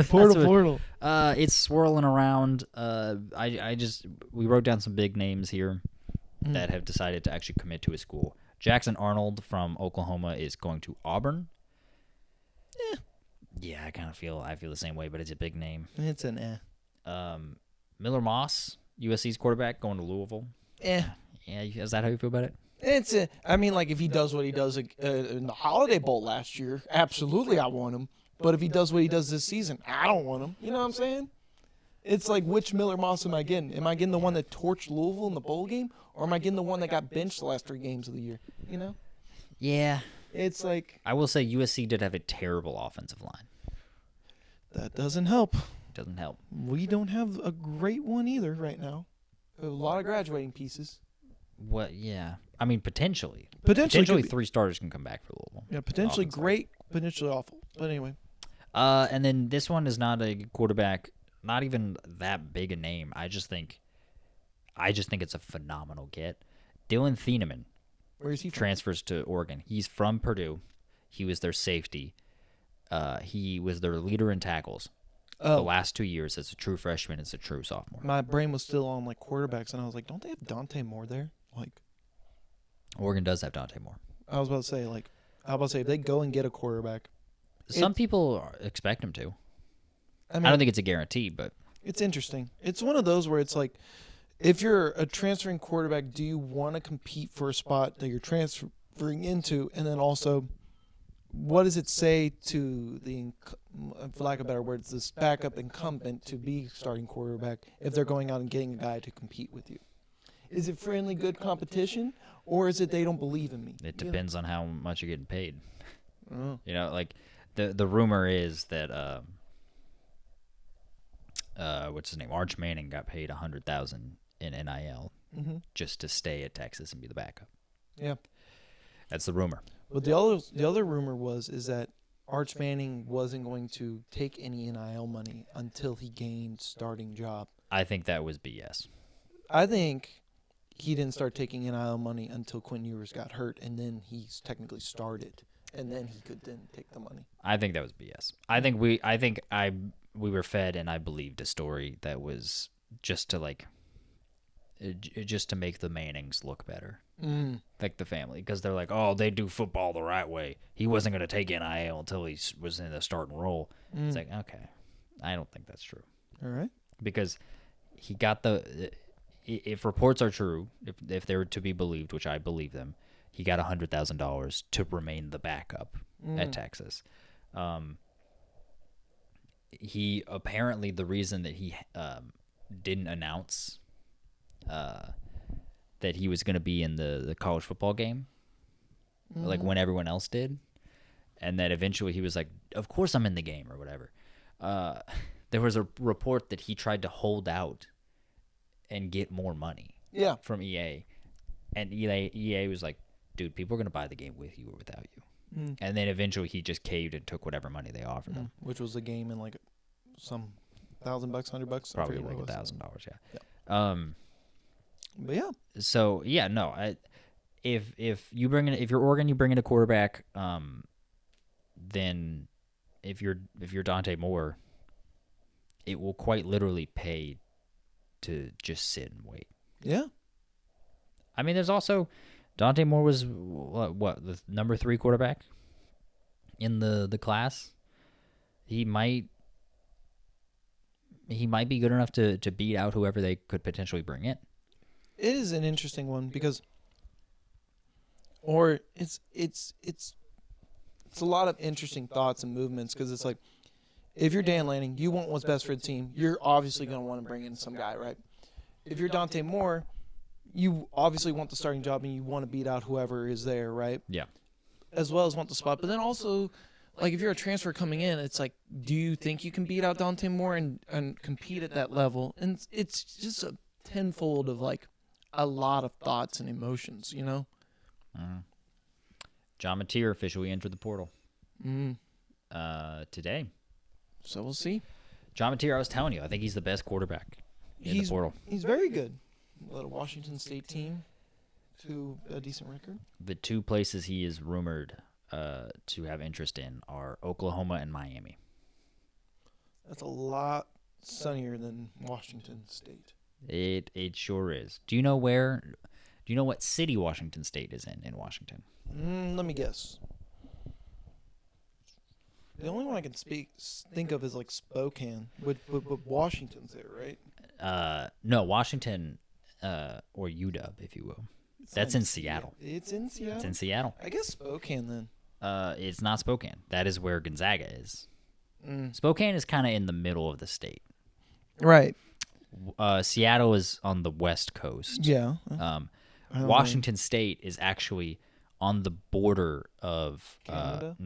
Portal. It's swirling around. We wrote down some big names here that have decided to actually commit to a school. Jackson Arnold from Oklahoma is going to Auburn. Yeah, I feel the same way, but it's a big name. It's an Miller Moss, USC's quarterback, going to Louisville. Yeah, is that how you feel about it? If he does what he does in the Holiday Bowl last year, absolutely I want him. But if he does what he does this season, I don't want him. You know what I'm saying? It's like, which Miller Moss am I getting? Am I getting the one that torched Louisville in the bowl game? Or am I getting the one that got benched the last 3 games of the year? You know? Yeah. It's like... I will say USC did have a terrible offensive line. That doesn't help. Doesn't help. We don't have a great one either right now. A lot of graduating pieces. What? Yeah. I mean, potentially. Potentially 3 starters can come back for Louisville. Yeah, potentially great, potentially awful. But anyway. And then this one is not a quarterback, not even that big a name. I just think it's a phenomenal get. Dylan Thieneman. Where is he from? Transfers to Oregon. He's from Purdue. He was their safety. He was their leader in tackles. The last 2 years as a true freshman, as a true sophomore. My brain was still on like quarterbacks, and I was like, don't they have Dante Moore there? Like, Oregon does have Dante Moore. I was about to say, if they go and get a quarterback. Some people expect him to. I mean, I don't think it's a guarantee, but it's interesting. It's one of those where it's like, if you're a transferring quarterback, do you want to compete for a spot that you're transferring into? And then also, what does it say to the, for lack of better words, this backup incumbent to be starting quarterback if they're going out and getting a guy to compete with you? Is it friendly, good competition, or is it they don't believe in me? It depends on how much you're getting paid. Oh. You know, like the rumor is that what's his name? Arch Manning got paid $100,000 in NIL just to stay at Texas and be the backup. Yeah, that's the rumor. But the other rumor is that Arch Manning wasn't going to take any NIL money until he gained starting job. I think that was BS. I think he didn't start taking NIL money until Quinn Ewers got hurt, and then he's technically started, and then he could then take the money. I think that was BS. I think we were fed, and I believed a story that was just to make the Mannings look better, like the family, because they're like, oh, they do football the right way. He wasn't going to take NIL until he was in the starting role. It's like, okay, I don't think that's true. All right, because he got if reports are true, if they were to be believed, which I believe them, he got $100,000 to remain the backup at Texas. He apparently, the reason that he didn't announce that he was going to be in the college football game, like when everyone else did, and that eventually he was like, of course I'm in the game or whatever. There was a report that he tried to hold out and get more money from EA. And EA was like, dude, people are going to buy the game with you or without you. And then eventually he just caved and took whatever money they offered him. Which was a game in like some $1,000, $100. Probably like $1,000. Yeah. But yeah. So yeah, no. If you're Oregon, you bring in a quarterback. Then if you're Dante Moore, it will quite literally pay to just sit and wait. Yeah. I mean, there's also Dante Moore was what the number 3 quarterback in the class. He might be good enough to beat out whoever they could potentially bring in. It is an interesting one because, or it's a lot of interesting thoughts and movements because it's like, if you're Dan Lanning, you want what's best for the team. You're obviously going to want to bring in some guy, right? If you're Dante Moore, you obviously want the starting job and you want to beat out whoever is there, right? Yeah. As well as want the spot. But then also, like, if you're a transfer coming in, it's like, do you think you can beat out Dante Moore and compete at that level? And it's just a tenfold of, like, a lot of thoughts and emotions, you know? John Mateer officially entered the portal today. So we'll see. John Mateer, I was telling you, I think he's the best quarterback in the portal. He's very good. Led a Washington State team to a decent record. The 2 places he is rumored to have interest in are Oklahoma and Miami. That's a lot sunnier than Washington State. It sure is. Do you know what city Washington State is in Washington? Let me guess. The only one I can think of is like Spokane, but Washington's there, right? No, Washington, or UW, if you will. That's in Seattle. It's in Seattle? It's in Seattle. I guess Spokane then. It's not Spokane. That is where Gonzaga is. Spokane is kind of in the middle of the state. Right. Seattle is on the west coast. Yeah. Washington State is actually on the border of Canada?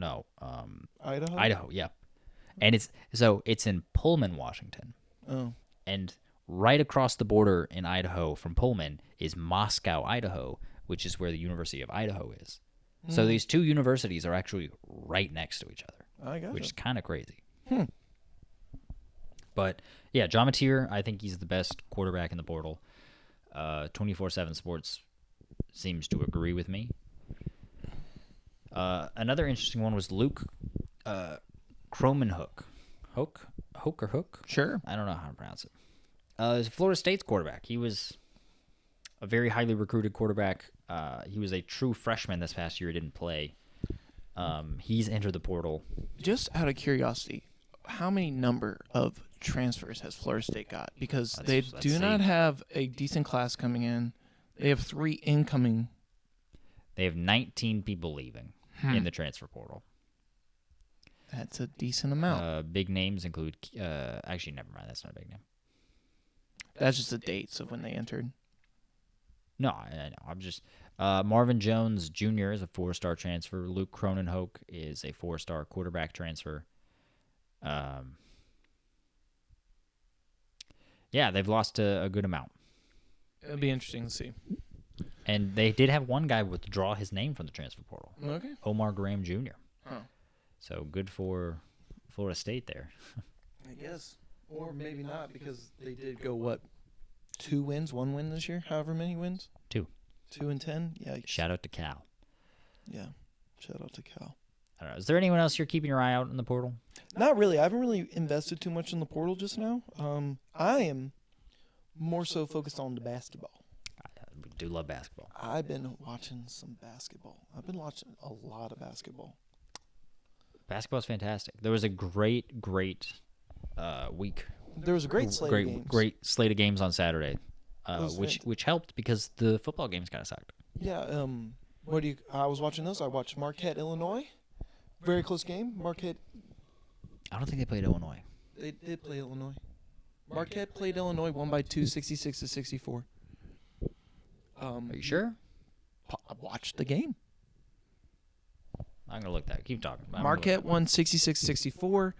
Idaho? Idaho, yeah. And it's in Pullman, Washington. Oh. And right across the border in Idaho from Pullman is Moscow, Idaho, which is where the University of Idaho is. So these 2 universities are actually right next to each other. I gotcha. Which is kind of crazy. But yeah, John Mateer, I think he's the best quarterback in the portal. 24/7 Sports seems to agree with me. Another interesting one was Luke Cromenhook. Hook? Sure. I don't know how to pronounce it. He's Florida State's quarterback. He was a very highly recruited quarterback. He was a true freshman this past year. He didn't play. He's entered the portal. Just out of curiosity, how many number of transfers has Florida State got? Because they do not have a decent class coming in. They have 3 incoming. They have 19 people leaving in the transfer portal. That's a decent amount. Big names include... actually, never mind. That's not a big name. That's just the dates of when they entered. No, I know. I'm just... Marvin Jones Jr. is a 4-star transfer. Luke Cromenhook is a 4-star quarterback transfer. Yeah, they've lost a good amount. It'll be interesting to see. And they did have one guy withdraw his name from the transfer portal. Okay. Omar Graham Jr. Oh. So good for Florida State there. I guess. Or maybe not, because they did go, what, 2 wins, 1 win this year? However many wins? 2. 2-10? Yeah. Shout out to Cal. Yeah. Shout out to Cal. I don't know. Is there anyone else you're keeping your eye out in the portal? Not really. I haven't really invested too much in the portal just now. I am more so focused on the basketball. I do love basketball. I've been watching some basketball. I've been watching a lot of basketball. Basketball's fantastic. There was a great week. There was a great slate of games. Great slate of games on Saturday, which helped because the football games kind of sucked. Yeah. I was watching those. I watched Marquette, Illinois. Very close game. Marquette. I don't think they played Illinois. They did play Illinois. Marquette played Illinois, won by 2, 66-64. Are you sure? I watched the game. I'm gonna look that. Keep talking. Marquette won 66-64.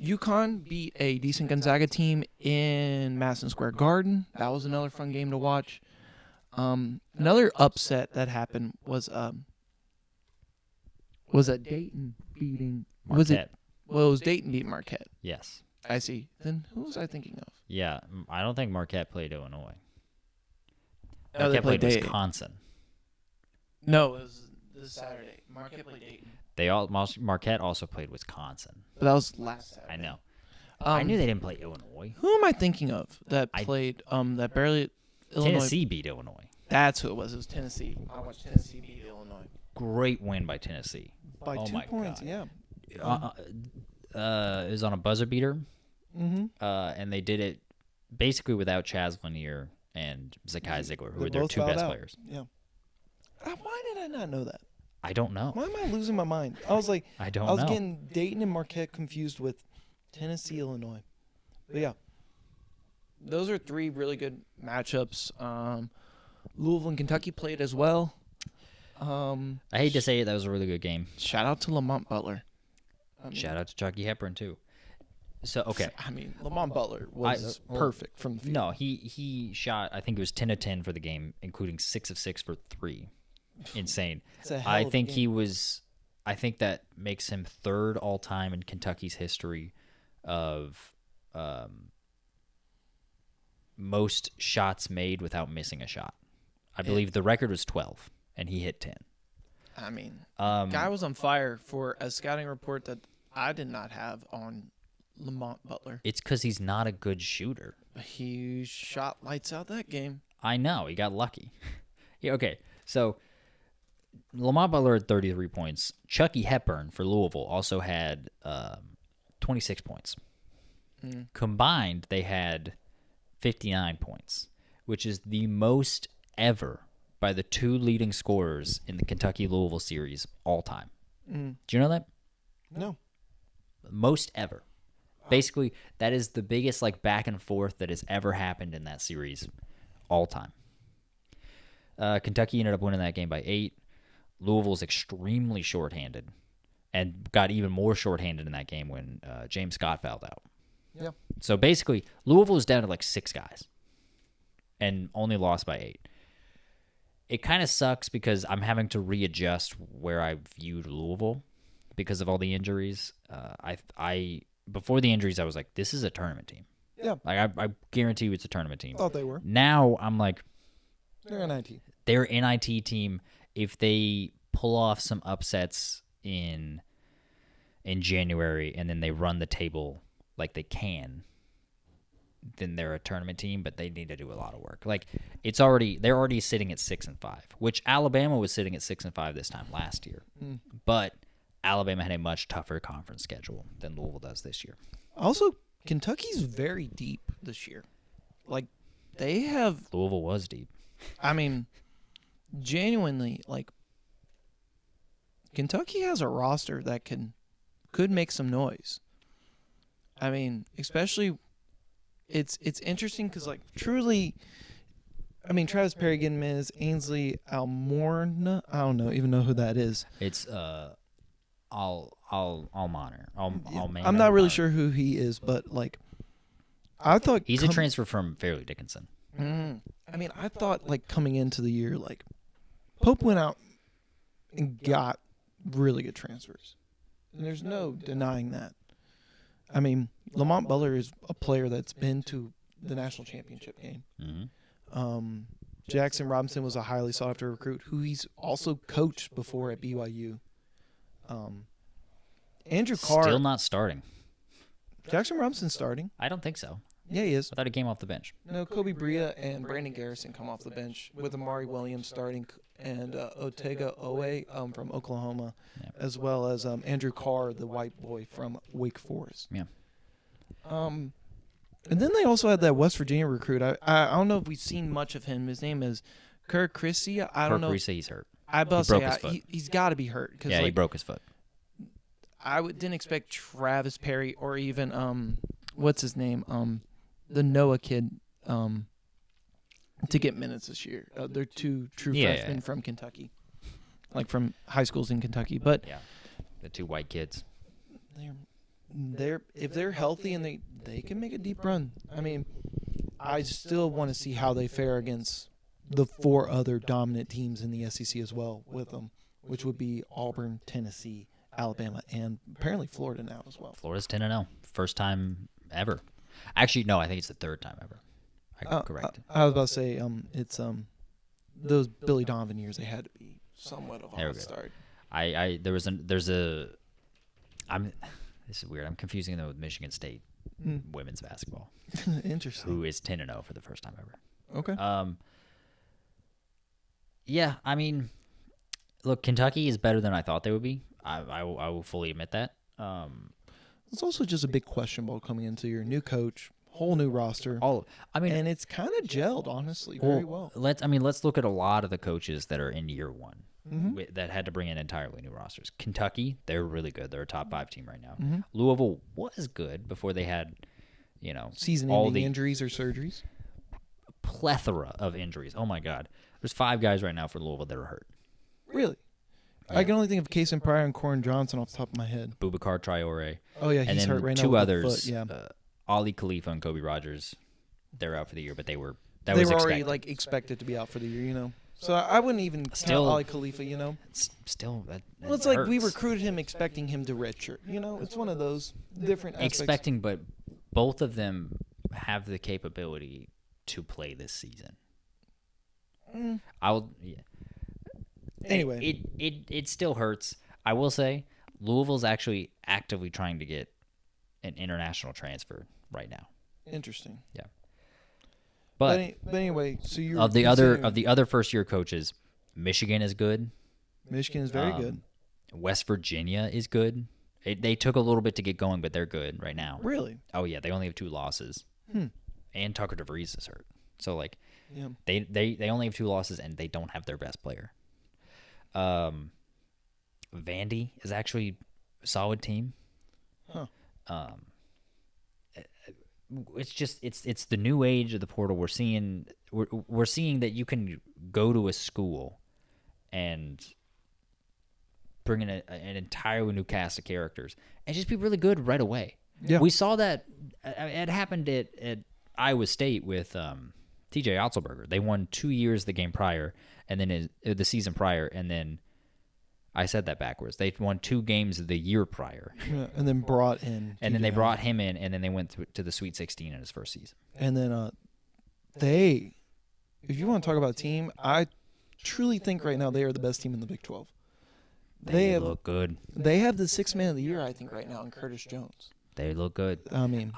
UConn beat a decent Gonzaga team in Madison Square Garden. That was another fun game to watch. Another upset that happened was a Dayton beating Marquette. Well, it was Dayton beating Marquette. Yes. I see. Then who was I thinking of? Yeah, I don't think Marquette played Illinois. No, they Marquette played Dayton. Wisconsin. No, it was this Saturday. Marquette played Dayton. Marquette also played Wisconsin. But that was last Saturday. I know. I knew they didn't play Illinois. Who am I thinking of that played that barely Illinois? Tennessee beat Illinois. That's who it was. It was Tennessee. I watched Tennessee beat Illinois Great win by Tennessee. by 2 points. God. Yeah. It was on a buzzer beater, Mm-hmm. and they did it basically without Chaz Lanier and Zakai Ziegler, who were their both two fouled best out. players. Yeah. Why did I not know that? I don't know. Why am I losing my mind? I was like, I don't I was know. getting Dayton and Marquette confused with Tennessee, Illinois. But yeah, those are 3 really good matchups. Louisville and Kentucky played as well. I hate to say it, that was a really good game. Shout out to Lamont Butler. Shout out to Chucky Hepburn too. So okay, I mean, Lamont Butler was perfect from the field. no, he shot. I think it was 10 of 10 for the game, including 6 of 6 for 3. Insane. It's a hell I of a think game. he was. I think that makes him 3rd all time in Kentucky's history of most shots made without missing a shot. I believe the record was 12, and he hit 10. I mean, guy was on fire for a scouting report that I did not have on Lamont Butler. It's because he's not a good shooter. He shot lights out that game. I know. He got lucky. Yeah, okay, so Lamont Butler had 33 points. Chucky Hepburn for Louisville also had 26 points. Combined, they had 59 points, which is the most ever by the 2 leading scorers in the Kentucky-Louisville series all time. Do you know that? No. Most ever. Basically, that is the biggest back and forth that has ever happened in that series all time. Kentucky ended up winning that game by 8. Louisville's extremely shorthanded and got even more shorthanded in that game when James Scott fouled out. Yeah. So basically, Louisville was down to 6 guys and only lost by 8. It kind of sucks because I'm having to readjust where I viewed Louisville because of all the injuries. I before the injuries, I was like, this is a tournament team. Yeah. I guarantee you it's a tournament team. Thought they were. Now I'm like, They're an IT. they're an NIT team. If they pull off some upsets in January and then they run the table like they can, then they're a tournament team, but they need to do a lot of work. They're already sitting at 6-5, which Alabama was sitting at 6-5 this time last year. But Alabama had a much tougher conference schedule than Louisville does this year. Also, Kentucky's very deep this year. They have, Louisville was deep. I mean, genuinely, Kentucky has a roster that could make some noise. I mean, especially, it's interesting because, truly, I mean, Travis Perry getting Ms. Ainsley Almorna. I don't even know who that is. It's Almaner. I'm not really sure who he is, but I thought He's a transfer from Fairleigh Dickinson. I mean, I thought coming into the year, Pope went out and got really good transfers, and there's no denying that. I mean, Lamont Butler is a player that's been to the national championship game. Mm-hmm. Jackson Robinson was a highly sought after recruit who he's also coached before at BYU. Andrew Carr. Still not starting. Jackson Robinson's starting. I don't think so. Yeah, he is. I thought he came off the bench. No, Kobe Bria and Brandon Garrison come off the bench with Amari Williams starting and Otega Owe from Oklahoma, as well as Andrew Carr, the white boy from Wake Forest. Yeah. And then they also had that West Virginia recruit. I don't know if we've seen much of him. His name is Kirk Christie. I don't know. Kirk Christie, he's hurt. I about He broke to his say foot. he's got to be hurt. Yeah, he broke his foot. Didn't expect Travis Perry or even what's his name, the Noah kid, to get minutes this year. They're 2 true freshmen from Kentucky, from high schools in Kentucky. But Yeah, the 2 white kids. they're if they're healthy and they can make a deep run. I mean, I still want to see how they fare against the 4 other dominant teams in the SEC as well with them, which would be Auburn, Tennessee, Alabama, and apparently Florida now as well. Florida's 10-0. First time ever. Actually, no, I think it's the third time ever. I got corrected. I was about to say it's those Billy Donovan years, they had to be somewhat of a start. This is weird. I'm confusing them with Michigan State women's basketball. Interesting. Who is 10-0 for the first time ever. Okay. Yeah, I mean, look, Kentucky is better than I thought they would be. I will fully admit that. It's also just a big question mark coming into your new coach, whole new roster. And it's kind of gelled, honestly, very well. Let's look at a lot of the coaches that are in year one that had to bring in entirely new rosters. Kentucky, they're really good. They're a top 5 team right now. Louisville was good before they had, season-ending injuries or surgeries. Plethora of injuries. Oh my God, there's 5 guys right now for Louisville that are hurt. Really? Yeah. I can only think of Case and Pryor and Corin Johnson off the top of my head. Boubacar Traore. Oh yeah, he's hurt right now. 2 others. Yeah. Ali Khalifa and Kobe Rogers. They're out for the year, but they were already expected to be out for the year. So I wouldn't even count Ali Khalifa. Still, it's like we recruited him expecting him to redshirt. It's one of those different aspects. Expecting, but both of them have the capability to play this season. Anyway, it still hurts. I will say Louisville's actually actively trying to get an international transfer right now. Interesting. Yeah. But anyway, so you of the other first year coaches, Michigan is good. Michigan is very good. West Virginia is good. They took a little bit to get going, but they're good right now. Really? Oh yeah, they only have 2 losses. And Tucker DeVries is hurt. So yeah. They only have 2 losses and they don't have their best player. Vandy is actually a solid team. Huh. It's the new age of the portal. We're seeing that you can go to a school and bring in an entirely new cast of characters and just be really good right away. Yeah. We saw that it happened at Iowa State with TJ Otzelberger. They won 2 years the game prior, and then the season prior, and then I said that backwards. They won 2 games the year prior. Yeah, and then brought in. And then they brought him in, and then they went to the Sweet 16 in his first season. And then if you want to talk about a team, I truly think right now they are the best team in the Big 12. They look good. They have the 6th man of the year, I think, right now in Curtis Jones. They look good. I mean,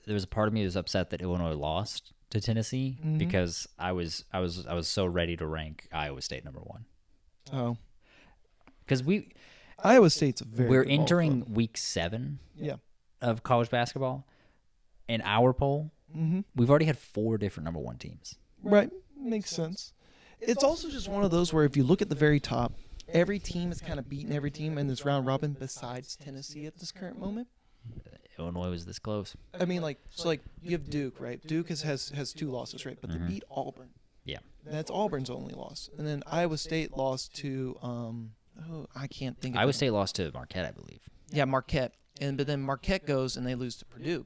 there was a part of me that was upset that Illinois lost to Tennessee because I was so ready to rank Iowa State number 1. Oh, because Iowa State's we're entering week 7 of college basketball. In our poll, we've already had 4 different number 1 teams. Right, makes sense. It's also just one of those where if you look at the very top, every team has kind of beaten every team in this round robin besides Tennessee at this current moment. Illinois was this close. I mean, you have Duke, right? Duke has 2 losses, right? But they beat Auburn. Yeah. That's Auburn's only loss. And then Iowa State lost to I can't think of Iowa State lost to Marquette, I believe. Yeah, Marquette. But then Marquette goes and they lose to Purdue.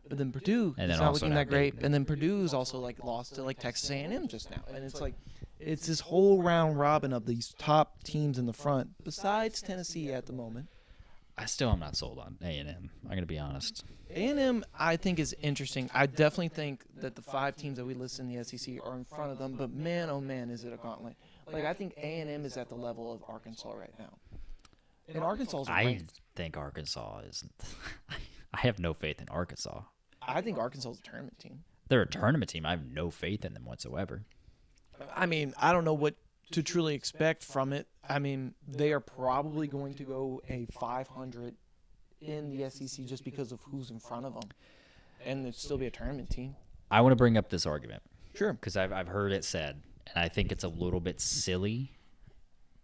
But then Purdue is not looking that great. And then Purdue's also lost to Texas A&M just now. And it's this whole round robin of these top teams in the front besides Tennessee at the moment. I still am not sold on A&M. I'm going to be honest. A&M, I think, is interesting. I definitely think that the 5 teams that we list in the SEC are in front of them. But man, oh man, is it a gauntlet. I think A&M is at the level of Arkansas right now. And Arkansas is ranked. I think Arkansas is – I have no faith in Arkansas. I think Arkansas is a tournament team. They're a tournament team. I have no faith in them whatsoever. I mean, I don't know what to truly expect from it. I mean, they are probably going to go a 500 in the SEC just because of who's in front of them. And it'd still be a tournament team. I want to bring up this argument. Sure. Because I've heard it said, and I think it's a little bit silly,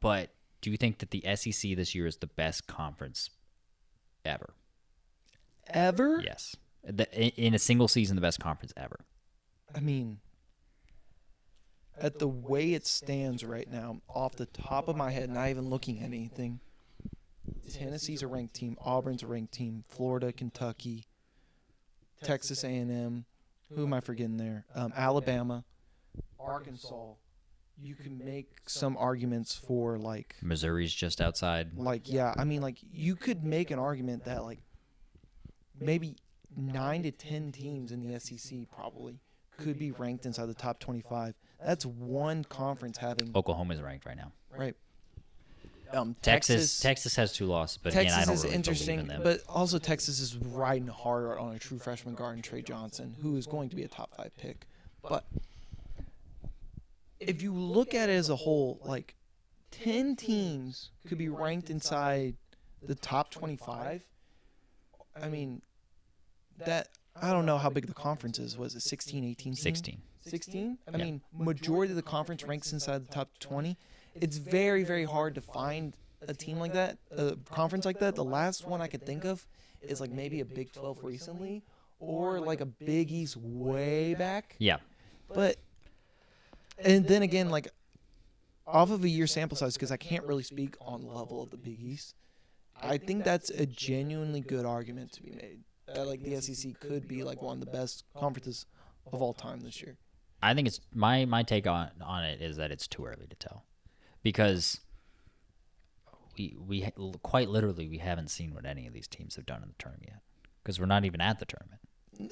but do you think that the SEC this year is the best conference ever? Ever? Yes. In a single season, the best conference ever. I mean, at the way it stands right now, off the top of my head, not even looking at anything, Tennessee's a ranked team, Auburn's a ranked team, Florida, Kentucky, Texas A&M, who am I forgetting there? Alabama, Arkansas. You can make some arguments for Missouri's just outside. I mean, you could make an argument that maybe 9 to 10 teams in the SEC probably could be ranked inside the top 25. That's one conference having Oklahoma's ranked right now. right. Texas has 2 losses, but Texas again, I don't is really interesting, believe in them. but also Texas is riding hard on a true freshman guard in Trey Johnson, who is going to be a top 5 pick. But if you look at it as a whole, like 10 teams could be ranked inside the top 25. I mean, that I don't know how big the conference is. Was it 16, 18? 16. 16? I mean, majority of the conference ranks inside the top 20. It's very, very hard to find a team like that, a conference like that. The last one I could think of is like maybe a Big 12 recently or like a Big East way back. Yeah. But, and then again, like off of a year sample size, because I can't really speak on the level of the Big East, I think that's a genuinely good argument to be made. That like the SEC could be like one of the best conferences of all time this year. I think it's my take on it is that it's too early to tell, because we quite literally we haven't seen what any of these teams have done in the tournament yet, because we're not even at the tournament.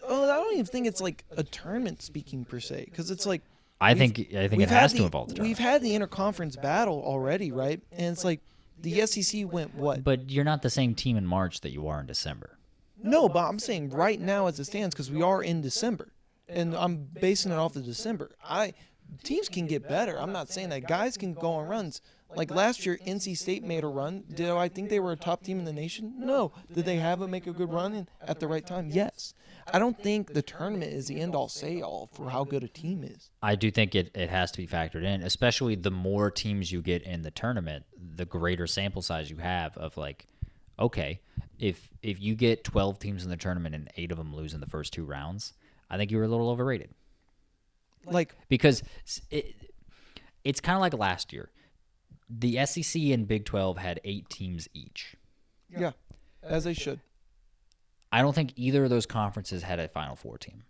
Oh, I don't even think it's like a tournament speaking per se, because it's like I think it has to involve the tournament. We've had the interconference battle already, right? And it's like the SEC went what? But you're not the same team in March that you are in December. No, but I'm saying right now as it stands, because we are in December, and I'm basing it off of December. Teams can get better. I'm not saying that. Guys can go on runs. Like last year, NC State made a run. Did I think they were a top team in the nation? No. Did they have them make a good run at the right time? Yes. I don't think the tournament is the end-all, say-all for how good a team is. I do think it has to be factored in, especially the more teams you get in the tournament, the greater sample size you have of like, okay, if you get 12 teams in the tournament and 8 of them lose in the first 2 rounds, I think you were a little overrated. Like, because it's kind of like last year. The SEC and Big 12 had 8 teams each. Yeah, as they should. I don't think either of those conferences had a Final Four team.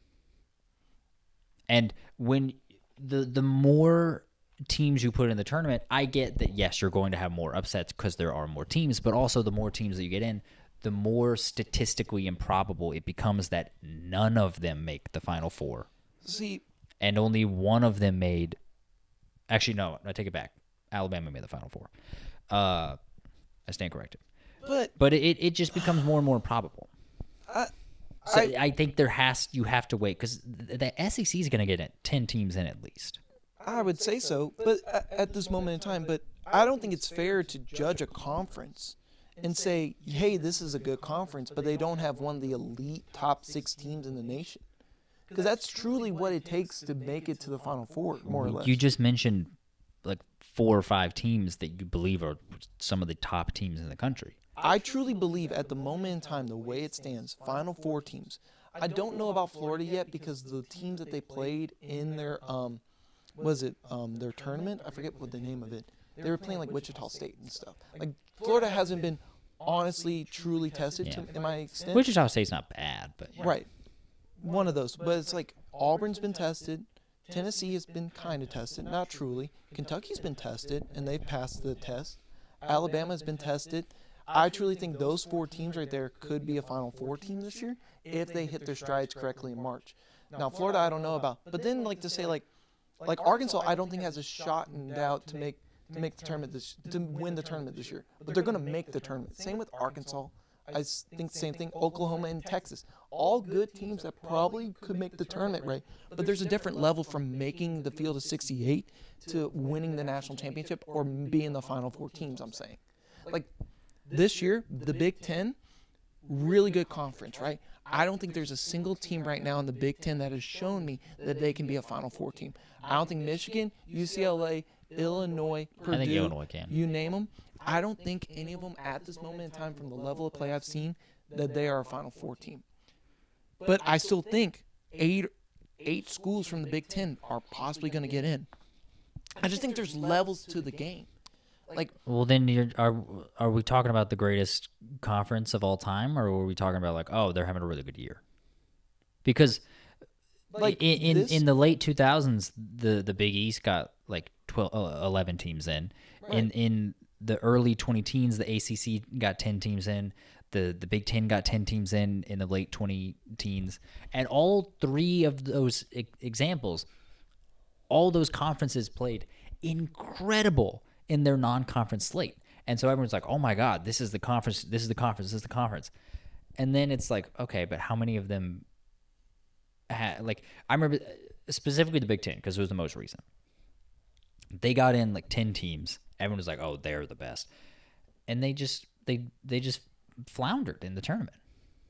And when the more teams you put in the tournament, I get that, yes, you're going to have more upsets because there are more teams, but also the more teams that you get in, the more statistically improbable it becomes that none of them make the Final Four. See, and only one of them made. Actually, no, I take it back. Alabama made the Final Four. I stand corrected. But it just becomes more and more improbable. I think you have to wait, because the SEC is going to get 10 teams in at least. I would say so, but at this moment in time. But I don't think it's fair to judge a conference and say, hey, this is a good conference, but they don't have one of the elite top 6 teams in the nation. Because that's truly what it takes to make it to the Final Four, more or less. You just mentioned like 4 or 5 teams that you believe are some of the top teams in the country. I truly believe at the moment in time, the way it stands, Final Four teams. I don't know about Florida yet, because the teams that they played in their their tournament, I forget what the name of it. They were playing like Wichita State and stuff. Like Florida hasn't been honestly, truly tested to my extent. Wichita State's not bad, but yeah. Right. One of those. But it's like Auburn's been tested. Tennessee has been kind of tested, not truly. Kentucky's been tested, and they've passed the test. Alabama's been tested. I truly think those 4 teams right there could be a Final Four team this year if they hit their strides correctly in March. Now, Florida, I don't know about. But then, like, to say, like Arkansas, I don't think has a shot in doubt to make the tournament to win the tournament this year. But they're going to make the tournament. Same with Arkansas. I think the same thing. Oklahoma and Texas, all good teams that probably could make the tournament, right? But there's a different level from making the field of 68 to winning the national championship or being the Final Four teams. I'm saying, like this year, the Big Ten, really good conference, right? I don't think there's a single team right now in the Big Ten that has shown me that they can be a Final Four team. I don't think Michigan, UCLA, Illinois, Purdue, I think Illinois can. You name them. I don't think any of them at this moment in time, from the level of play I've seen, that they are a Final Four team. But I still think eight schools from the Big Ten are possibly going to get in. I just think there's levels to the game. Like, well, then are we talking about the greatest conference of all time, or are we talking about like, oh, they're having a really good year? Because like in the late 2000s, the Big East got like 11 teams in. Right. In the early 20 teens, the ACC got 10 teams in. The Big Ten got 10 teams in the late 20 teens. And all three of those examples, all those conferences played incredible in their non-conference slate. And so everyone's like, oh my God, this is the conference, this is the conference, this is the conference. And then it's like, okay, but how many of them like, I remember specifically the Big Ten because it was the most recent. They got in like 10 teams. Everyone was like, oh, they're the best. And they just floundered in the tournament.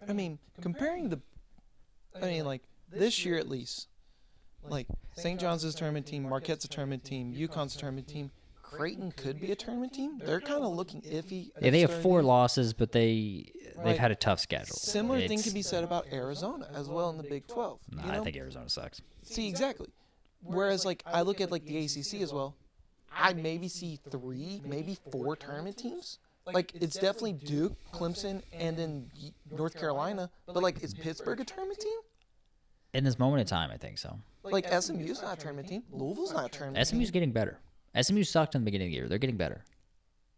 I mean, like this year at least, like St. John's is a tournament team, Marquette's a tournament team, UConn's a tournament team, Creighton could be a tournament team. They're kind of looking iffy. Yeah, they have 4 losses, but they've had a tough schedule. Similar thing can be said about Arizona as well in the Big 12. Nah, I think Arizona sucks. See, exactly. Whereas, like, I look at like the ACC as well. I maybe see 3, maybe 4 tournament teams. Like, it's definitely Duke, Clemson, and then North Carolina. But, like, is Pittsburgh a tournament team? In this moment in time, I think so. Like, SMU's not a tournament team. Louisville's not a tournament team. SMU's getting better. SMU sucked in the beginning of the year. They're getting better.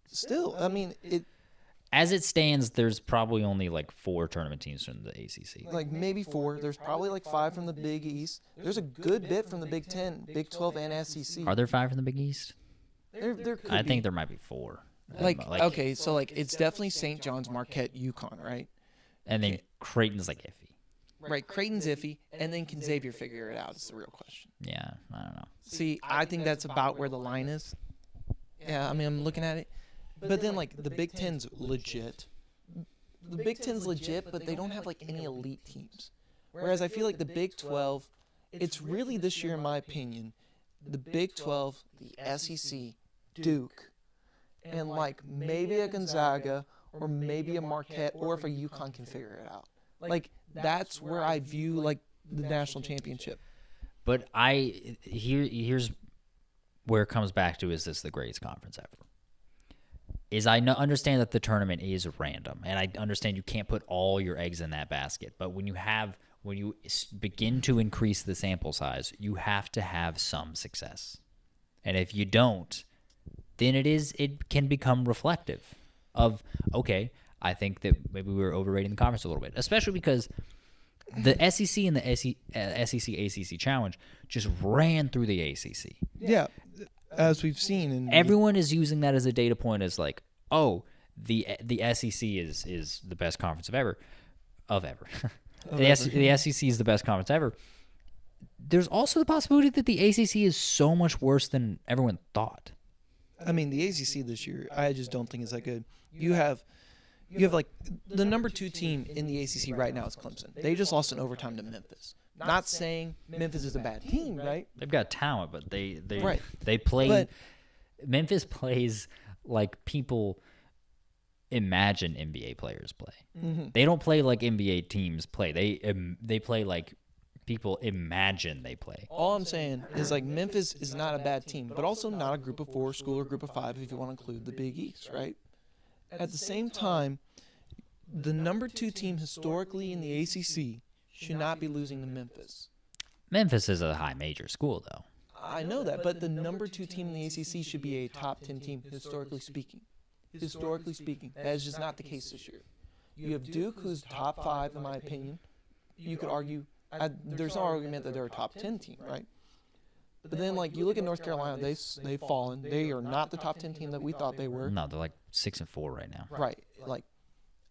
Still, I mean, as it stands, there's probably only like 4 tournament teams from the ACC. Like maybe 4. There's probably like 5 from the Big East. There's a good bit from the Big 10, Big 12, and SEC. Are there 5 from the Big East? There could I be. think there might be 4. Okay, so like it's definitely St. John's, Marquette, UConn, right? And then Creighton's like iffy. Right, Creighton's iffy, and then can Xavier figure it out is the real question. Yeah, I don't know. See, I think that's about where the line is. Yeah, I mean, I'm looking at it. But then, like, the Big Ten's legit. The Big Ten's legit, but they don't have, like, any elite teams. Whereas I feel like the Big 12, it's really this year, in my opinion, the Big 12, the SEC, Duke, and, like, maybe a Gonzaga or maybe a Marquette, or if a UConn can figure it out. Like, that's where I view, like, the national championship. But here's where it comes back to, is this the greatest conference ever? I understand that the tournament is random, and I understand you can't put all your eggs in that basket. But when you begin to increase the sample size, you have to have some success. And if you don't, then it can become reflective of, okay, I think that maybe we were overrating the conference a little bit, especially because the SEC and the SEC-ACC challenge just ran through the ACC. Yeah, as we've seen. And everyone is using that as a data point as like, oh, the SEC is the best conference of ever. The SEC is the best conference ever. There's also the possibility that the ACC is so much worse than everyone thought. I mean, the ACC this year, I just don't think is that good. You have like the number 2 team in the ACC right now is Clemson. They just lost in overtime to Memphis. Not saying Memphis is a bad team, right? They've got talent, but they play. But Memphis plays like people imagine NBA players play. Mm-hmm. They don't play like NBA teams play. They play like people imagine they play. All I'm saying is, like, Memphis is not a bad team, but also not a group of 4 school or group of 5 if you want to include the Big East, right? At the same time, the number 2 team historically in the ACC should not be losing to Memphis. Memphis is a high major school, though. I know that, but the number 2 team in the ACC should be a top 10 team, historically speaking. Historically speaking, that is just not the case this year. You have Duke, who's top 5, in my opinion. You could argue, there's no argument that they're a top 10 team, right? But then, like, you look at North Carolina, they've fallen. They are not the top 10 team that we thought they were. No, they're like 6-4 right now. Right. Like,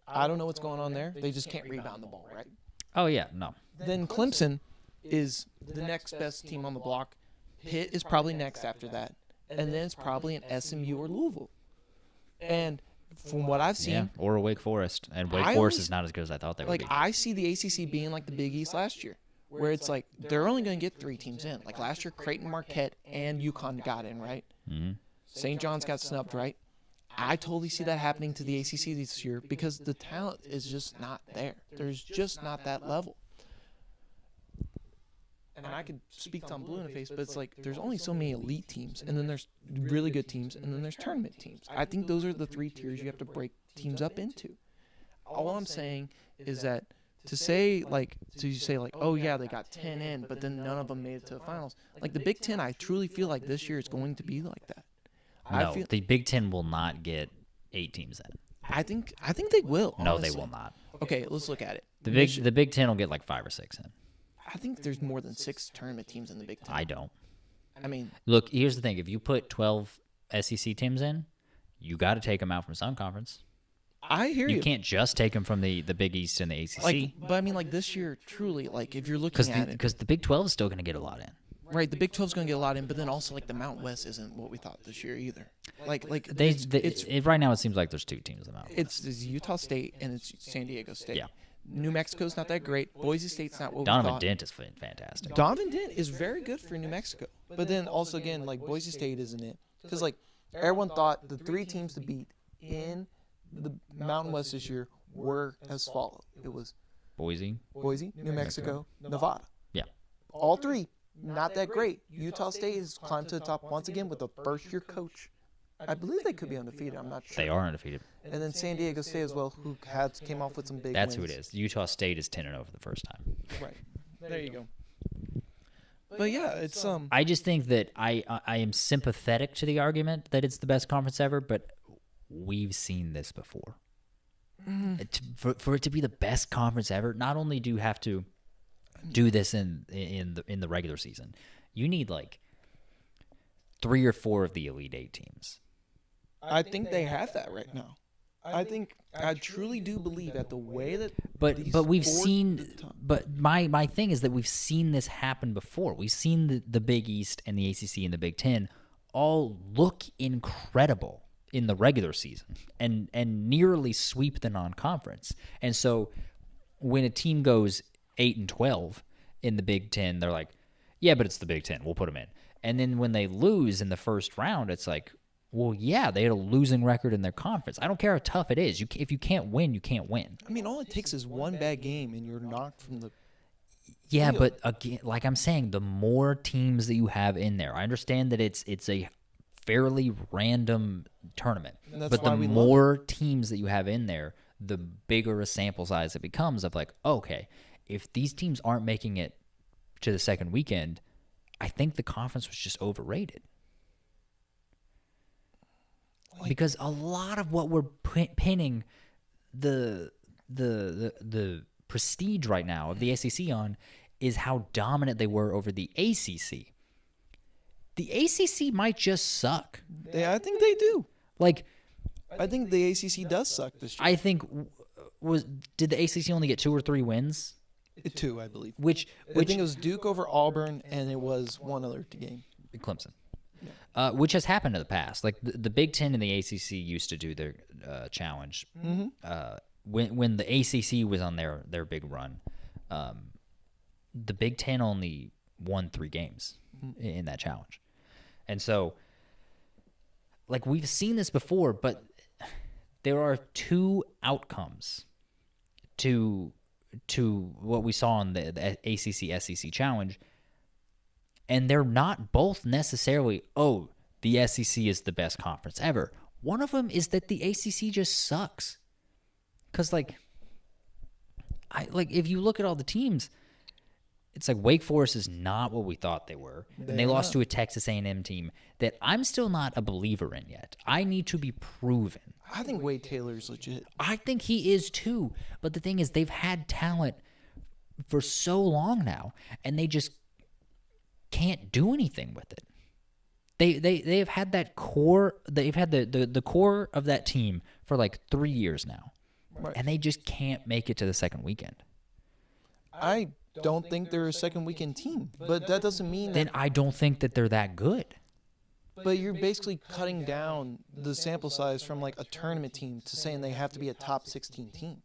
I don't know what's going on there. They just can't rebound the ball, right? Oh, yeah, no. Then Clemson is the next best team on the block. Pitt is probably next after that. And then it's probably an SMU or Louisville. And from what I've seen... Yeah, or a Wake Forest. And Wake Forest is not as good as I thought they would be. Like, I see the ACC being like the Big East last year, where it's like they're only going to get 3 teams in. Like last year, Creighton, Marquette, and UConn got in, right? Mm-hmm. St. John's got snubbed, right? I totally see that happening to the ACC this year because the talent is just not there. There's just not that level. And I could speak till I'm blue in the face, but it's like there's only so many elite teams, and then there's really good teams, and then there's tournament teams. I think those are the 3 tiers you have to break teams up into. All I'm saying is that to say, oh, yeah, they got 10 in, but then none of them made it to the finals. Like, the Big Ten, I truly feel like this year is going to be like that. No, the Big Ten will not get 8 teams in. I think they will. No, honestly. they will not. Okay, let's look at it. The Big Ten will get like 5 or 6 in. I think there's more than 6 tournament teams in the Big Ten. I don't. I mean, look, here's the thing: if you put 12 SEC teams in, you got to take them out from Sun Conference. I hear you. You can't just take them from the Big East and the ACC. But I mean, like this year, truly, like if you're looking at it, because the Big 12 is still going to get a lot in. Right, the Big 12 is going to get a lot in, but then also like the Mountain West isn't what we thought this year either. Like right now it seems like there's 2 teams in the Mountain West. It's Utah State and it's San Diego State. Yeah. New Mexico's not that great. Boise State's not what Donovan we thought. Dent is fantastic. Donovan Dent is very good for New Mexico, but then also again like Boise State isn't it because like everyone thought the 3 teams to beat in the Mountain West this year were as follows. It was Boise, New Mexico, Nevada. Yeah. All 3 not that great. Utah State has climbed to the top once again with a first-year coach. I believe they could be undefeated. I'm not sure. They are undefeated. And then San Diego State as well, who came off with some big That's wins. who it is. Utah State is 10-0 for the first time. Right. There you go. But yeah, it's I just think that I am sympathetic to the argument that it's the best conference ever, but we've seen this before. For it to be the best conference ever, not only do you have to do this in the regular season, you need like 3 or 4 of the Elite 8 teams. I think they have that right now. I truly do believe that the way that but we've seen but my thing is that we've seen this happen before. We've seen the Big East and the ACC and the Big Ten all look incredible in the regular season and nearly sweep the non-conference. And so when a team goes 8-12 in the Big Ten, they're like, yeah, but it's the Big Ten. We'll put them in. And then when they lose in the first round, it's like, well, yeah, they had a losing record in their conference. I don't care how tough it is. If you can't win, you can't win. I mean, all it takes is one bad game and you're knocked from the Yeah, field. but again, like I'm saying, the more teams that you have in there, I understand that it's a fairly random tournament. But the more teams that you have in there, the bigger a sample size it becomes of like, okay, if these teams aren't making it to the second weekend, I think the conference was just overrated. Because a lot of what we're pinning the prestige right now of the SEC on is how dominant they were over the ACC. The ACC might just suck. I think they do. Like, I think the ACC does suck this year. I think did the ACC only get 2 or 3 wins? 2, I believe. Which I think it was Duke over Auburn, and it was one other game. Clemson. Which has happened in the past. Like the Big Ten and the ACC used to do their challenge. When the ACC was on their big run, the Big Ten only won 3 games in that challenge. And so, like, we've seen this before, but there are 2 outcomes to what we saw in the ACC-SEC challenge. And they're not both necessarily, oh, the SEC is the best conference ever. One of them is that the ACC just sucks. Because, if you look at all the teams, it's like Wake Forest is not what we thought they were. And they lost to a Texas A&M team that I'm still not a believer in yet. I need to be proven. I think Wade Taylor's legit. I think he is too. But the thing is, they've had talent for so long now, and they just can't do anything with it. They've had that core. They've had the core of that team for like 3 years now, Right. and they just can't make it to the second weekend. I don't think they're a second weekend team, but that doesn't mean Then that. I don't think that they're that good. But you're basically cutting down the sample size from like a tournament team to saying they have to be a top 16 team.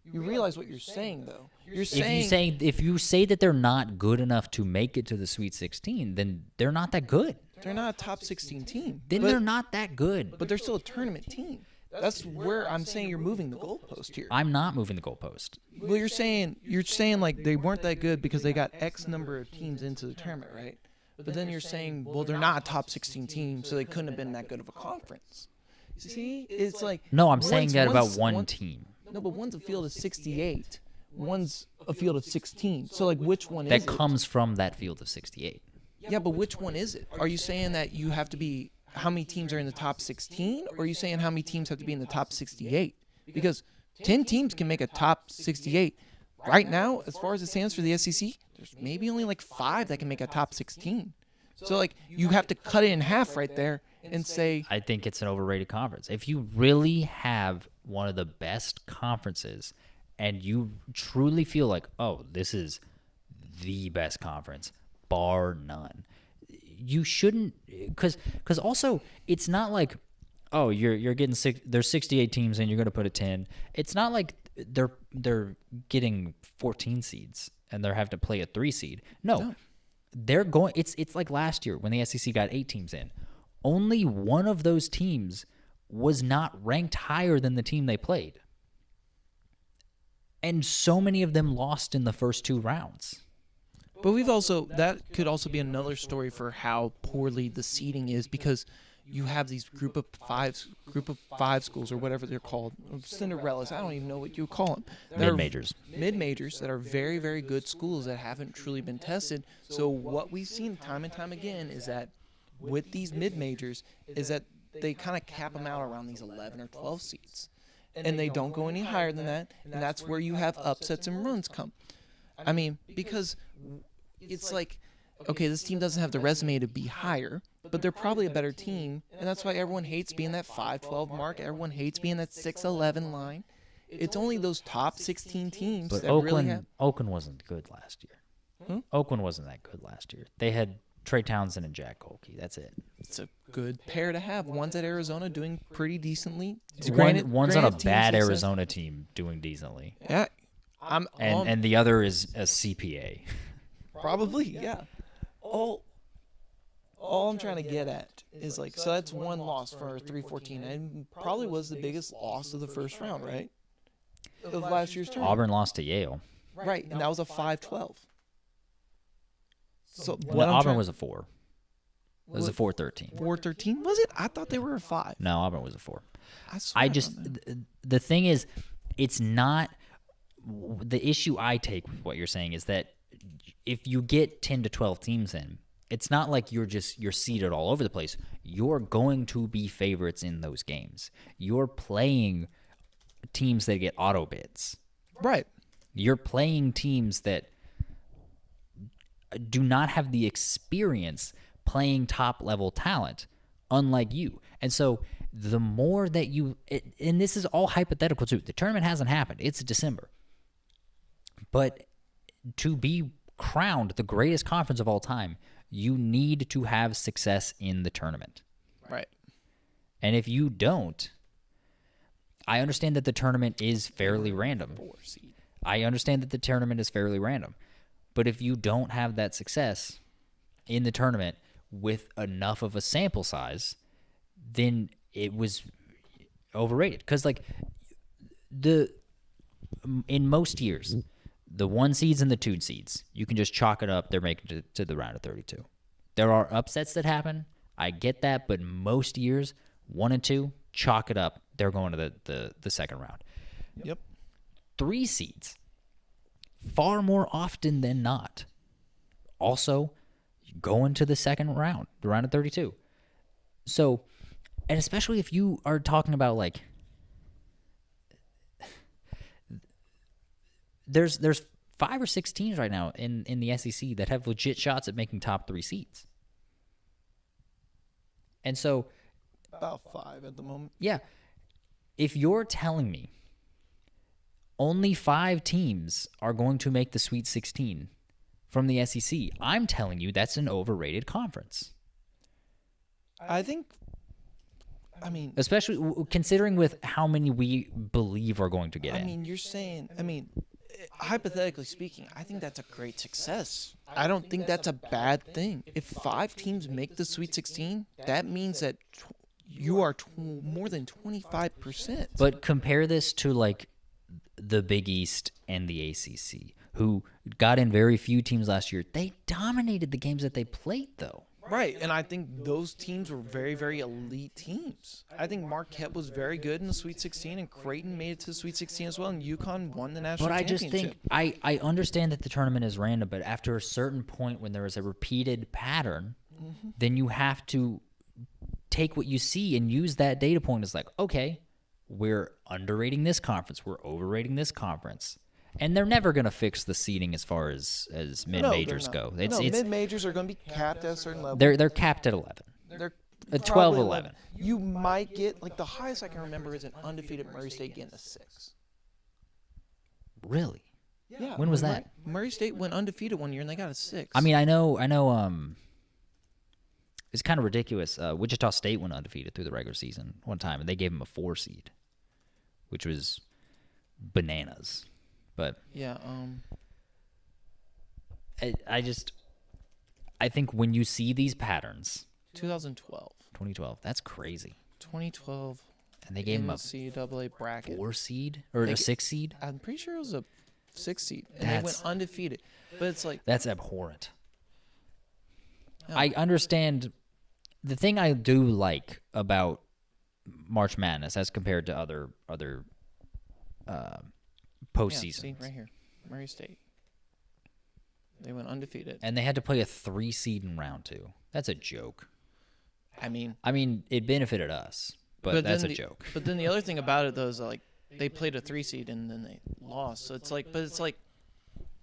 You realize what you're saying, though. You're saying If you say that they're not good enough to make it to the Sweet 16, then they're not that good. they're not a top 16 team. Then they're not that good. But they're still a tournament team. That's where I'm saying you're moving the goalpost here. I'm not moving the goalpost. Well, you're saying like they weren't that good because they got X number of teams into the tournament, right? But then you're saying, well, they're not a top 16 team, so they couldn't have been that good of a conference. See, it's like No, I'm saying that about one team. No, but one's a field of 68. One's a field of 16. So, like, which one is That it? comes from that field of 68. Yeah, but which one is it? Are you saying that you have to how many teams are in the top 16, or are you saying how many teams have to be in the top 68? Because 10 teams can make a top 68. Right now, as far as it stands for the SEC, there's maybe only like 5 that can make a top 16. So, like, you have to cut it in half right there and say... I think it's an overrated conference. If you really have one of the best conferences and you truly feel like, oh, this is the best conference, bar none, you shouldn't, because also it's not like, oh, you're getting there's 68 teams and you're going to put a 10. It's not like they're getting 14 seeds and they're having to play a 3 seed. No. They're going. It's like last year when the SEC got 8 teams in. Only one of those teams was not ranked higher than the team they played, and so many of them lost in the first 2 rounds. But that could also be another story for how poorly the seeding is, because you have these group of five schools, or whatever they're called, Cinderellas. I don't even know what you call them. Mid-majors that are very, very good schools that haven't truly been tested. So what we've seen time and time again is that with these mid-majors is that they kind of cap them out around these 11 or 12 seeds, and they don't go any higher than that, and that's where you have upsets and runs come. I mean, because it's like, okay, this team doesn't have the resume to be higher, but they're probably a better team, and that's why everyone hates being that 5-12 mark. Everyone hates being that 6-11 line. It's only those top 16 teams but that Oakland, really have... Oakland wasn't good last year. Oakland wasn't that good last year. They had Trey Townsend and Jack Kolke. That's it. It's a good pair to have. One's at Arizona doing pretty decently. One's on a bad Arizona team doing decently. Yeah. And the other is a CPA. Probably, yeah. All I'm trying to get at is, like, so that's one loss for 3-14, and probably was the biggest loss of the first round, right? Of last year's tournament. Auburn lost to Yale. Right, and that was a 5-12. So Auburn was a 4. It was a 4-13. 4-13? Was it? I thought they were a 5. No, Auburn was a 4. The thing is, it's not the issue I take with what you're saying is that if you get 10 to 12 teams in, it's not like you're seeded all over the place. You're going to be favorites in those games. You're playing teams that get auto bids. Right. You're playing teams that do not have the experience playing top-level talent, unlike you. And so the more that and this is all hypothetical too. The tournament hasn't happened. It's December. But to be crowned the greatest conference of all time, you need to have success in the tournament. Right. And if you don't, I understand that the tournament is fairly random. I understand that the tournament is fairly random. But if you don't have that success in the tournament with enough of a sample size, then it was overrated. Because, like, in most years, the 1 seeds and the 2 seeds, you can just chalk it up. They're making it to the round of 32. There are upsets that happen. I get that. But most years, 1 and 2, chalk it up. They're going to the second round. Yep. 3 seeds, far more often than not, also going to the second round, the round of 32. So, and especially if you are talking about, like, there's 5 or 6 teams right now in the SEC that have legit shots at making top 3 seeds. And so, about 5 at the moment. Yeah. If you're telling me only 5 teams are going to make the Sweet 16 from the SEC, I'm telling you that's an overrated conference. I mean, especially considering with how many we believe are going to get in. I mean, you're saying, hypothetically speaking, I think that's a great success. I don't think that's a bad thing. If 5 teams make the Sweet 16, that means that you are more than 25%. But compare this to, like, the Big East and the ACC, who got in very few teams last year. They dominated the games that they played, though. Right, and I think those teams were very, very elite teams. I think Marquette was very good in the Sweet 16, and Creighton made it to the Sweet 16 as well, and UConn won the national championship. But I just think, I understand that the tournament is random, but after a certain point when there is a repeated pattern, then you have to take what you see and use that data point as like, okay, we're underrating this conference, we're overrating this conference. And they're never going to fix the seeding as far as mid-majors go. Mid-majors are going to be capped at a certain level. They're capped at 11. They're 12, 11. You might get, like, the highest I can remember is an undefeated Murray State getting a 6. Really? Yeah. When was that? Murray State went undefeated one year, and they got a 6. I mean, I know. It's kind of ridiculous. Wichita State went undefeated through the regular season one time, and they gave them a 4 seed, which was bananas. But yeah, I think when you see these patterns, 2012, that's crazy. 2012, and they gave them a NCAA bracket 4 seed or a 6 seed. I'm pretty sure it was a 6 seed, and they went undefeated. But it's like that's abhorrent. No. I understand. The thing I do like about March Madness as compared to other postseasons. Yeah, see, right here, Murray State. They went undefeated. And they had to play a 3 seed in round 2. That's a joke. I mean, it benefited us, but that's a joke. But then the other thing about it, though, is like they played a 3 seed and then they lost. So it's like,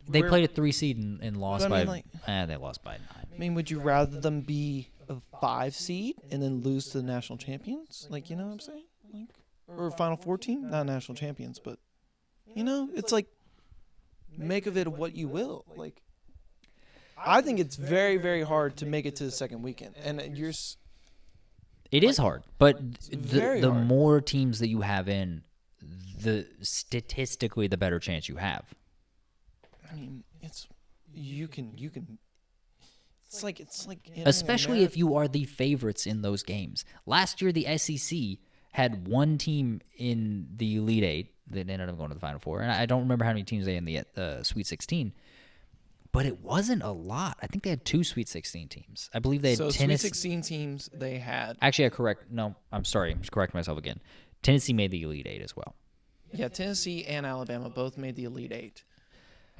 they played a 3 seed and lost by. They lost by 9. I mean, would you rather them be a 5 seed and then lose to the national champions? Like, you know what I'm saying? Like, or a Final Four team, not national champions, but you know, it's like make of it what you will. Like, I think it's very, very hard to make it to the second weekend, and it is hard, but the hard. more teams that you have in, the statistically the better chance you have. I mean, you can. It's like especially if you are the favorites in those games. Last year, the SEC had one team in the Elite Eight that ended up going to the Final Four, and I don't remember how many teams they had in the Sweet 16. But it wasn't a lot. I think they had 2 Sweet 16 teams. I believe they had Sweet 16 teams they had. Actually, I'm sorry. I'm just correcting myself again. Tennessee made the Elite Eight as well. Yeah, Tennessee and Alabama both made the Elite Eight.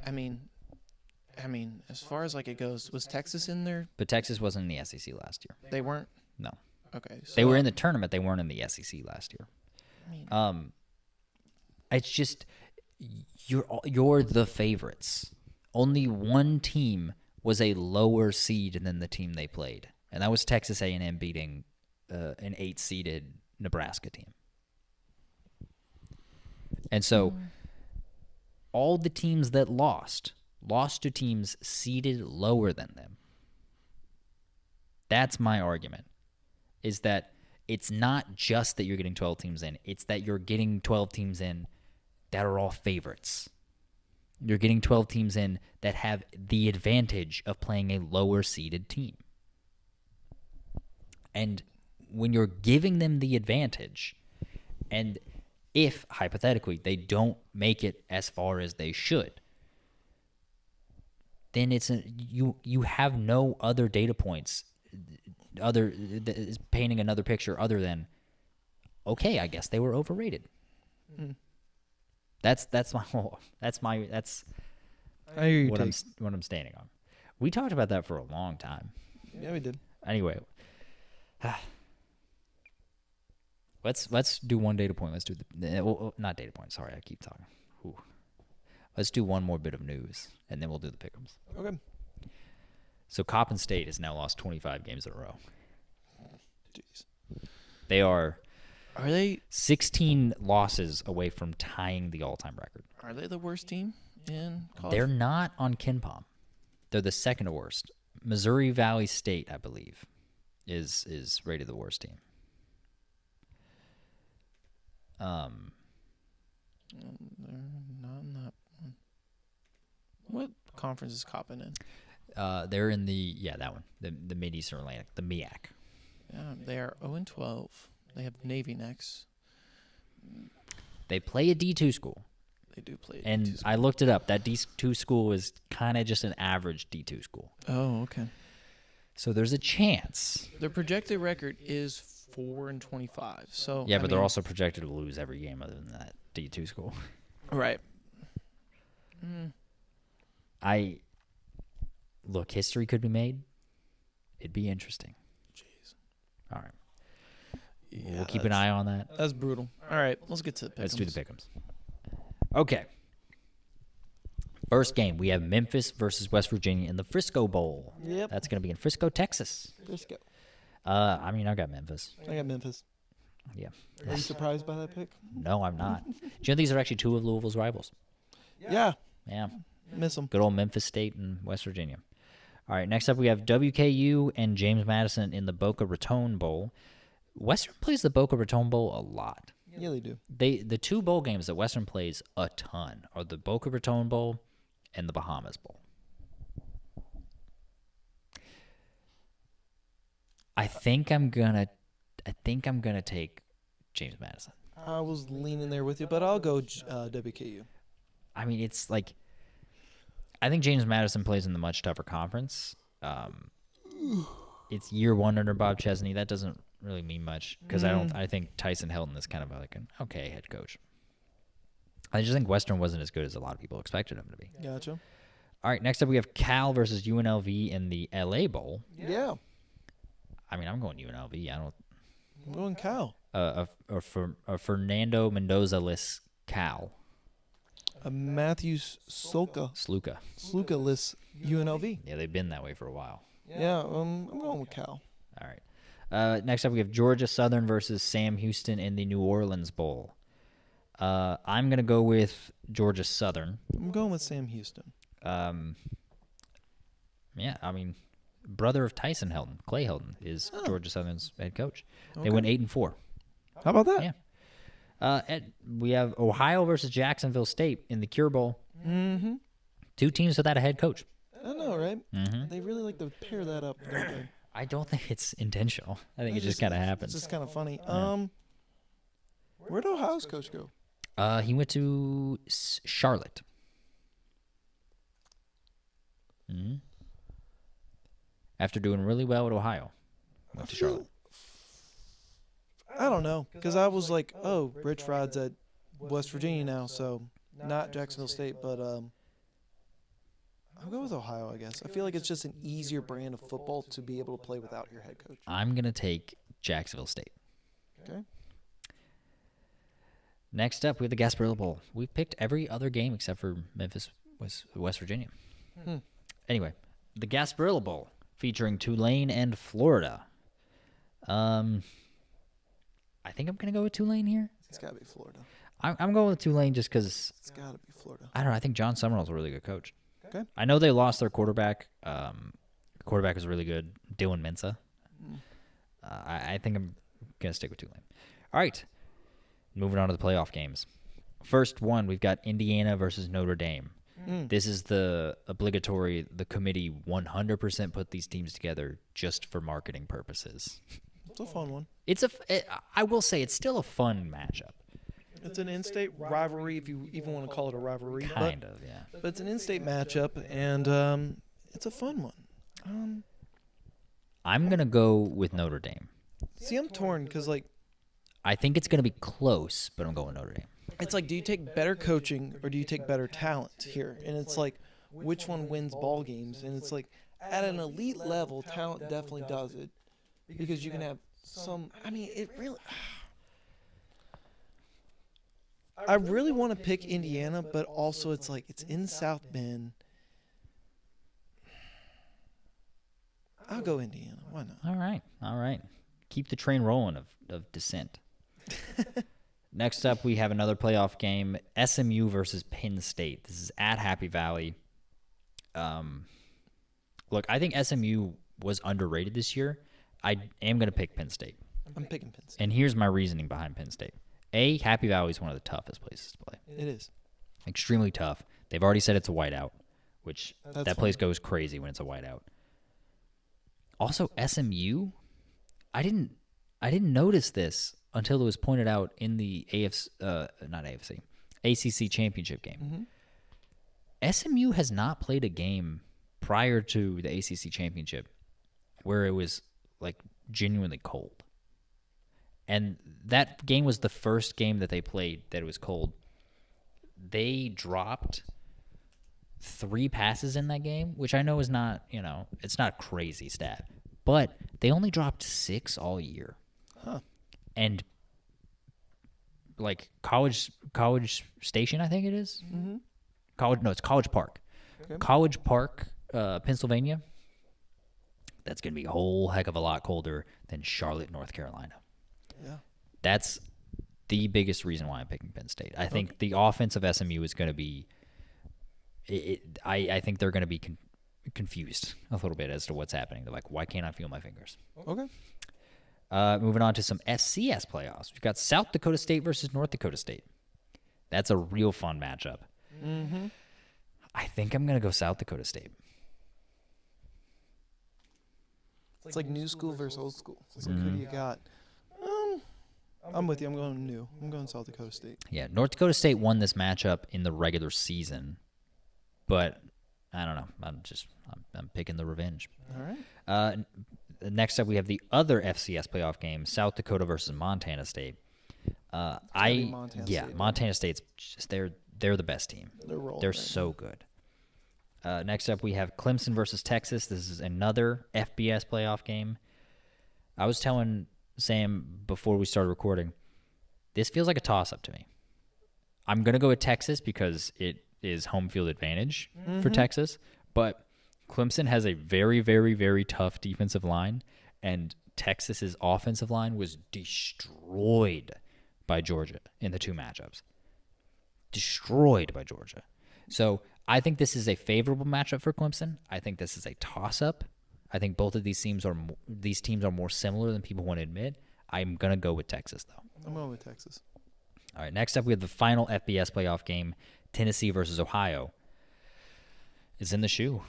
I mean, as far as like it goes, was Texas in there? But Texas wasn't in the SEC last year. They weren't? No. Okay. So, they were in the tournament. They weren't in the SEC last year. I mean, it's just you're the favorites. Only one team was a lower seed than the team they played, and that was Texas A&M beating an 8-seeded Nebraska team. And so all the teams that lost to teams seeded lower than them. That's my argument, is that it's not just that you're getting 12 teams in. It's that you're getting 12 teams in that are all favorites. You're getting 12 teams in that have the advantage of playing a lower-seeded team. And when you're giving them the advantage, and if, hypothetically, they don't make it as far as they should, then you have no other data points is painting another picture other than, okay, I guess they were overrated. That's I hear you. what I'm standing on. We talked about that for a long time. Yeah, we did. Anyway, let's do one data point. Let's do not data point. Sorry, I keep talking. Ooh. Let's do one more bit of news, and then we'll do the pick'ems. Okay. So Coppin State has now lost 25 games in a row. Jeez. They are they 16 losses away from tying the all-time record. Are they the worst team in college? They're not on KenPom. They're the second worst. Missouri Valley State, I believe, is rated the worst team. They're not in that one. What conference is Coppin in? They're in that one, the Mid-Eastern Atlantic, the MEAC. Yeah, they are 0-12. They have Navy next. They play a D2 school. They do play a and D2 school. I looked it up. That D2 school is kind of just an average D2 school. Oh, okay. So there's a chance. Their projected record is 4-25. So yeah, but they're also projected to lose every game other than that D2 school. Right. Look, history could be made. It'd be interesting. Jeez. All right. we'll keep an eye on that. That's brutal. All right, let's get to the pick'ems. Let's do the pick'ems. Okay. First game, we have Memphis versus West Virginia in the Frisco Bowl. Yep. That's going to be in Frisco, Texas. Frisco. I mean, I got Memphis. I got Memphis. Yeah. Are you surprised by that pick? No, I'm not. Do you know these are actually two of Louisville's rivals? Yeah. Yeah. Miss them. Good old Memphis State and West Virginia. All right, next up we have WKU and James Madison in the Boca Raton Bowl. Western plays the Boca Raton Bowl a lot. Yeah, they do. The two bowl games that Western plays a ton are the Boca Raton Bowl and the Bahamas Bowl. I think I'm gonna take James Madison. I was leaning there with you, but I'll go WKU. I mean, it's like I think James Madison plays in the much tougher conference. It's year one under Bob Chesney. That doesn't really mean much because I think Tyson Helton is kind of like an okay head coach. I just think Western wasn't as good as a lot of people expected him to be. Gotcha. All right, next up we have Cal versus UNLV in the LA Bowl. Yeah. I mean, I'm going UNLV. I'm going Cal. A Fernando Mendoza-less Cal. A Matthew Sluka-less UNLV. Yeah, they've been that way for a while. Yeah, I'm going with Cal. All right. Next up, we have Georgia Southern versus Sam Houston in the New Orleans Bowl. I'm going to go with Georgia Southern. I'm going with Sam Houston. Yeah, I mean, brother of Tyson Helton, Clay Helton, is Georgia Southern's head coach. Okay. They went 8-4. How about that? Yeah. We have Ohio versus Jacksonville State in the Cure Bowl. Mm-hmm. Two teams without a head coach. I know, right? Mm-hmm. They really like to pair that up, don't they? I don't think it's intentional. I think it just kind of happens. It's just kind of funny. Yeah. Where'd Ohio's coach go? He went to Charlotte. Mm-hmm. After doing really well at Ohio, went to Charlotte. I don't know, because I was like, oh, Rich Rod's at West Virginia now, so not Jacksonville State, but I'll go with Ohio, I guess. I feel like it's just an easier brand of football to be able to play without your head coach. I'm going to take Jacksonville State. Okay. Next up, we have the Gasparilla Bowl. We've picked every other game except for Memphis, West Virginia. Anyway, the Gasparilla Bowl featuring Tulane and Florida. I think I'm going to go with Tulane here. It's got to be Florida. I'm going with Tulane just because... It's got to be Florida. I don't know. I think John Summerall's a really good coach. Okay. I know they lost their quarterback. The quarterback was really good, Dylan Mensa. I think I'm going to stick with Tulane. All right. Moving on to the playoff games. First one, we've got Indiana versus Notre Dame. This is the obligatory, the committee 100% put these teams together just for marketing purposes. It's a fun one. I will say it's still a fun matchup. It's an in-state rivalry, if you even want to call it a rivalry. Kind of, yeah. But it's an in-state matchup, and it's a fun one. I'm going to go with Notre Dame. See, I'm torn because, like, I think it's going to be close, but I'm going Notre Dame. it's like, do you take better coaching or do you take better talent here? And it's like, which one wins ball games? And it's like, at an elite level, talent definitely does it because you can have some. I mean, it really. I really want to pick Indiana, but also it's like it's in South Bend. I'll go Indiana. Why not? All right. Keep the train rolling of dissent. Next up, we have another playoff game, SMU versus Penn State. This is at Happy Valley. Look, I think SMU was underrated this year. I am going to pick Penn State. I'm picking Penn State. And here's my reasoning behind Penn State. Happy Valley is one of the toughest places to play. It is. Extremely tough. They've already said it's a whiteout, which That's place goes crazy when it's a whiteout. Also, SMU, I didn't notice this until it was pointed out in the ACC championship game. Mm-hmm. SMU has not played a game prior to the ACC championship where it was like genuinely cold. And that game was the first game that they played that it was cold. They dropped 3 passes in that game, which I know is not, it's not a crazy stat. But they only dropped 6 all year. Huh. and like College Station, I think it is. Mm-hmm. It's College Park. Okay. College Park, Pennsylvania. That's going to be a whole heck of a lot colder than Charlotte, North Carolina. Yeah. That's the biggest reason why I'm picking Penn State. I think the offense of SMU is going to be. I think they're going to be confused a little bit as to what's happening. They're like, why can't I feel my fingers? Okay. Moving on to some FCS playoffs. We've got South Dakota State versus North Dakota State. That's a real fun matchup. Mm-hmm. I think I'm going to go South Dakota State. It's like new school versus old school. It's like, who do you got? I'm with you. I'm going new. I'm going South Dakota State. Yeah, North Dakota State won this matchup in the regular season, but I don't know. I'm picking the revenge. All right. Next up, we have the other FCS playoff game: South Dakota versus Montana State. Montana State's just they're the best team. They're rolling. They're so good. Next up, we have Clemson versus Texas. This is another FBS playoff game. I was telling Sam before we started recording, this feels like a toss-up to me. I'm going to go with Texas because it is home field advantage for Texas, but Clemson has a very, very, very tough defensive line, and Texas's offensive line was destroyed by Georgia in the two matchups. Destroyed by Georgia. So I think this is a favorable matchup for Clemson. I think this is a toss-up. I think both of these teams are more similar than people want to admit. I'm going to go with Texas, though. I'm going with Texas. All right, next up we have the final FBS playoff game, Tennessee versus Ohio. It's in the shoe.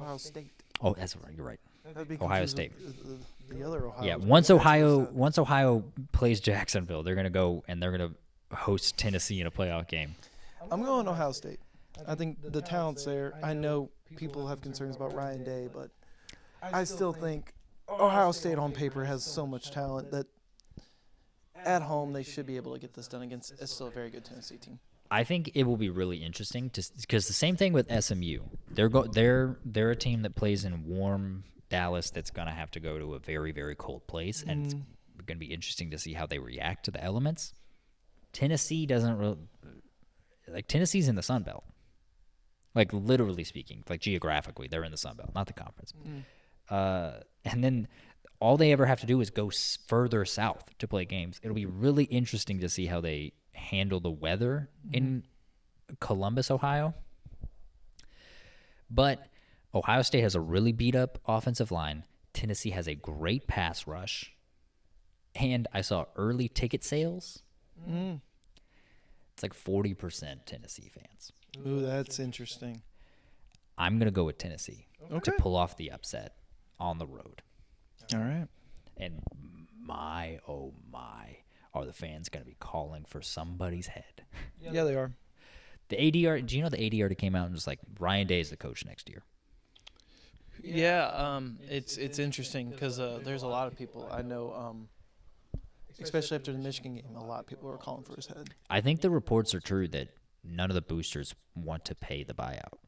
Ohio State. Oh, that's right. You're right. That'd be Ohio confused State. with the other Ohio. Yeah, once Ohio plays Jacksonville, they're going to go and they're going to host Tennessee in a playoff game. I'm going Ohio State. I think the talent's there. I know people have concerns about Ryan Day, but I still think Ohio State on paper has so much talent that at home they should be able to get this done against a still a very good Tennessee team. I think it will be really interesting because the same thing with SMU. They're a team that plays in warm Dallas that's going to have to go to a very, very cold place, and it's going to be interesting to see how they react to the elements. Tennessee doesn't really – Tennessee's in the Sun Belt. Like, literally speaking, like geographically, they're in the Sun Belt, not the conference. And then all they ever have to do is go further south to play games. It'll be really interesting to see how they handle the weather in Columbus, Ohio. But Ohio State has a really beat-up offensive line. Tennessee has a great pass rush. And I saw early ticket sales. It's like 40% Tennessee fans. Ooh, that's interesting. I'm going to go with Tennessee to pull off the upset on the road. All right. And my, oh my, are the fans going to be calling for somebody's head? Yeah, they are. The AD, do you know the AD already came out and was like, Ryan Day is the coach next year? Yeah, it's interesting because there's a lot of people I know, especially after the Michigan game, a lot of people were calling for his head. I think the reports are true that none of the boosters want to pay the buyout.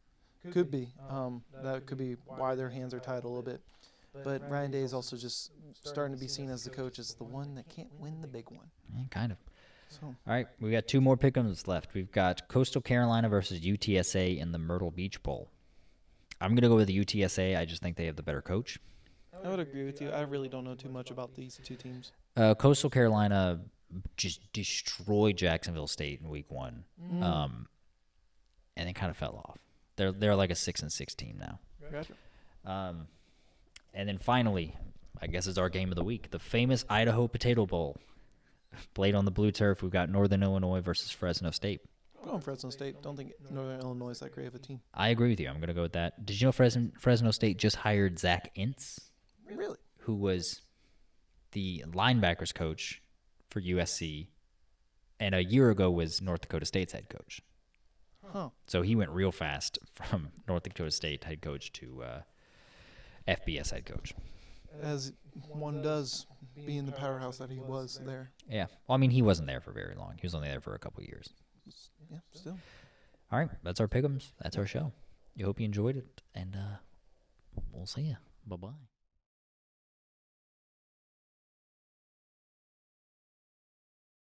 Could be. That could be why their hands are tied a little bit. But Ryan Day is also just starting to be seen as the coach as the one that can't win the big one. Yeah, kind of. So. All right, we got two more pick'ems left. We've got Coastal Carolina versus UTSA in the Myrtle Beach Bowl. I'm going to go with the UTSA. I just think they have the better coach. I would agree with you. I really don't know too much about these two teams. Coastal Carolina just destroyed Jacksonville State in week one, and then kind of fell off. They're like a 6-6 team now. Gotcha. And then finally, I guess it's our game of the week, the famous Idaho Potato Bowl. Played on the blue turf, we've got Northern Illinois versus Fresno State. I'm going Fresno State. Don't think Northern Illinois is that great of a team. I agree with you. I'm going to go with that. Did you know Fresno State just hired Zach Ince? Really? Who was the linebackers coach for USC, and a year ago was North Dakota State's head coach. Huh. So he went real fast from North Dakota State head coach to FBS head coach. As one does, being the powerhouse that he was there. Yeah. Well, I mean, he wasn't there for very long. He was only there for a couple years. Yeah, still. All right. That's our pick'ems. That's our show. I hope you enjoyed it, and we'll see you. Bye-bye.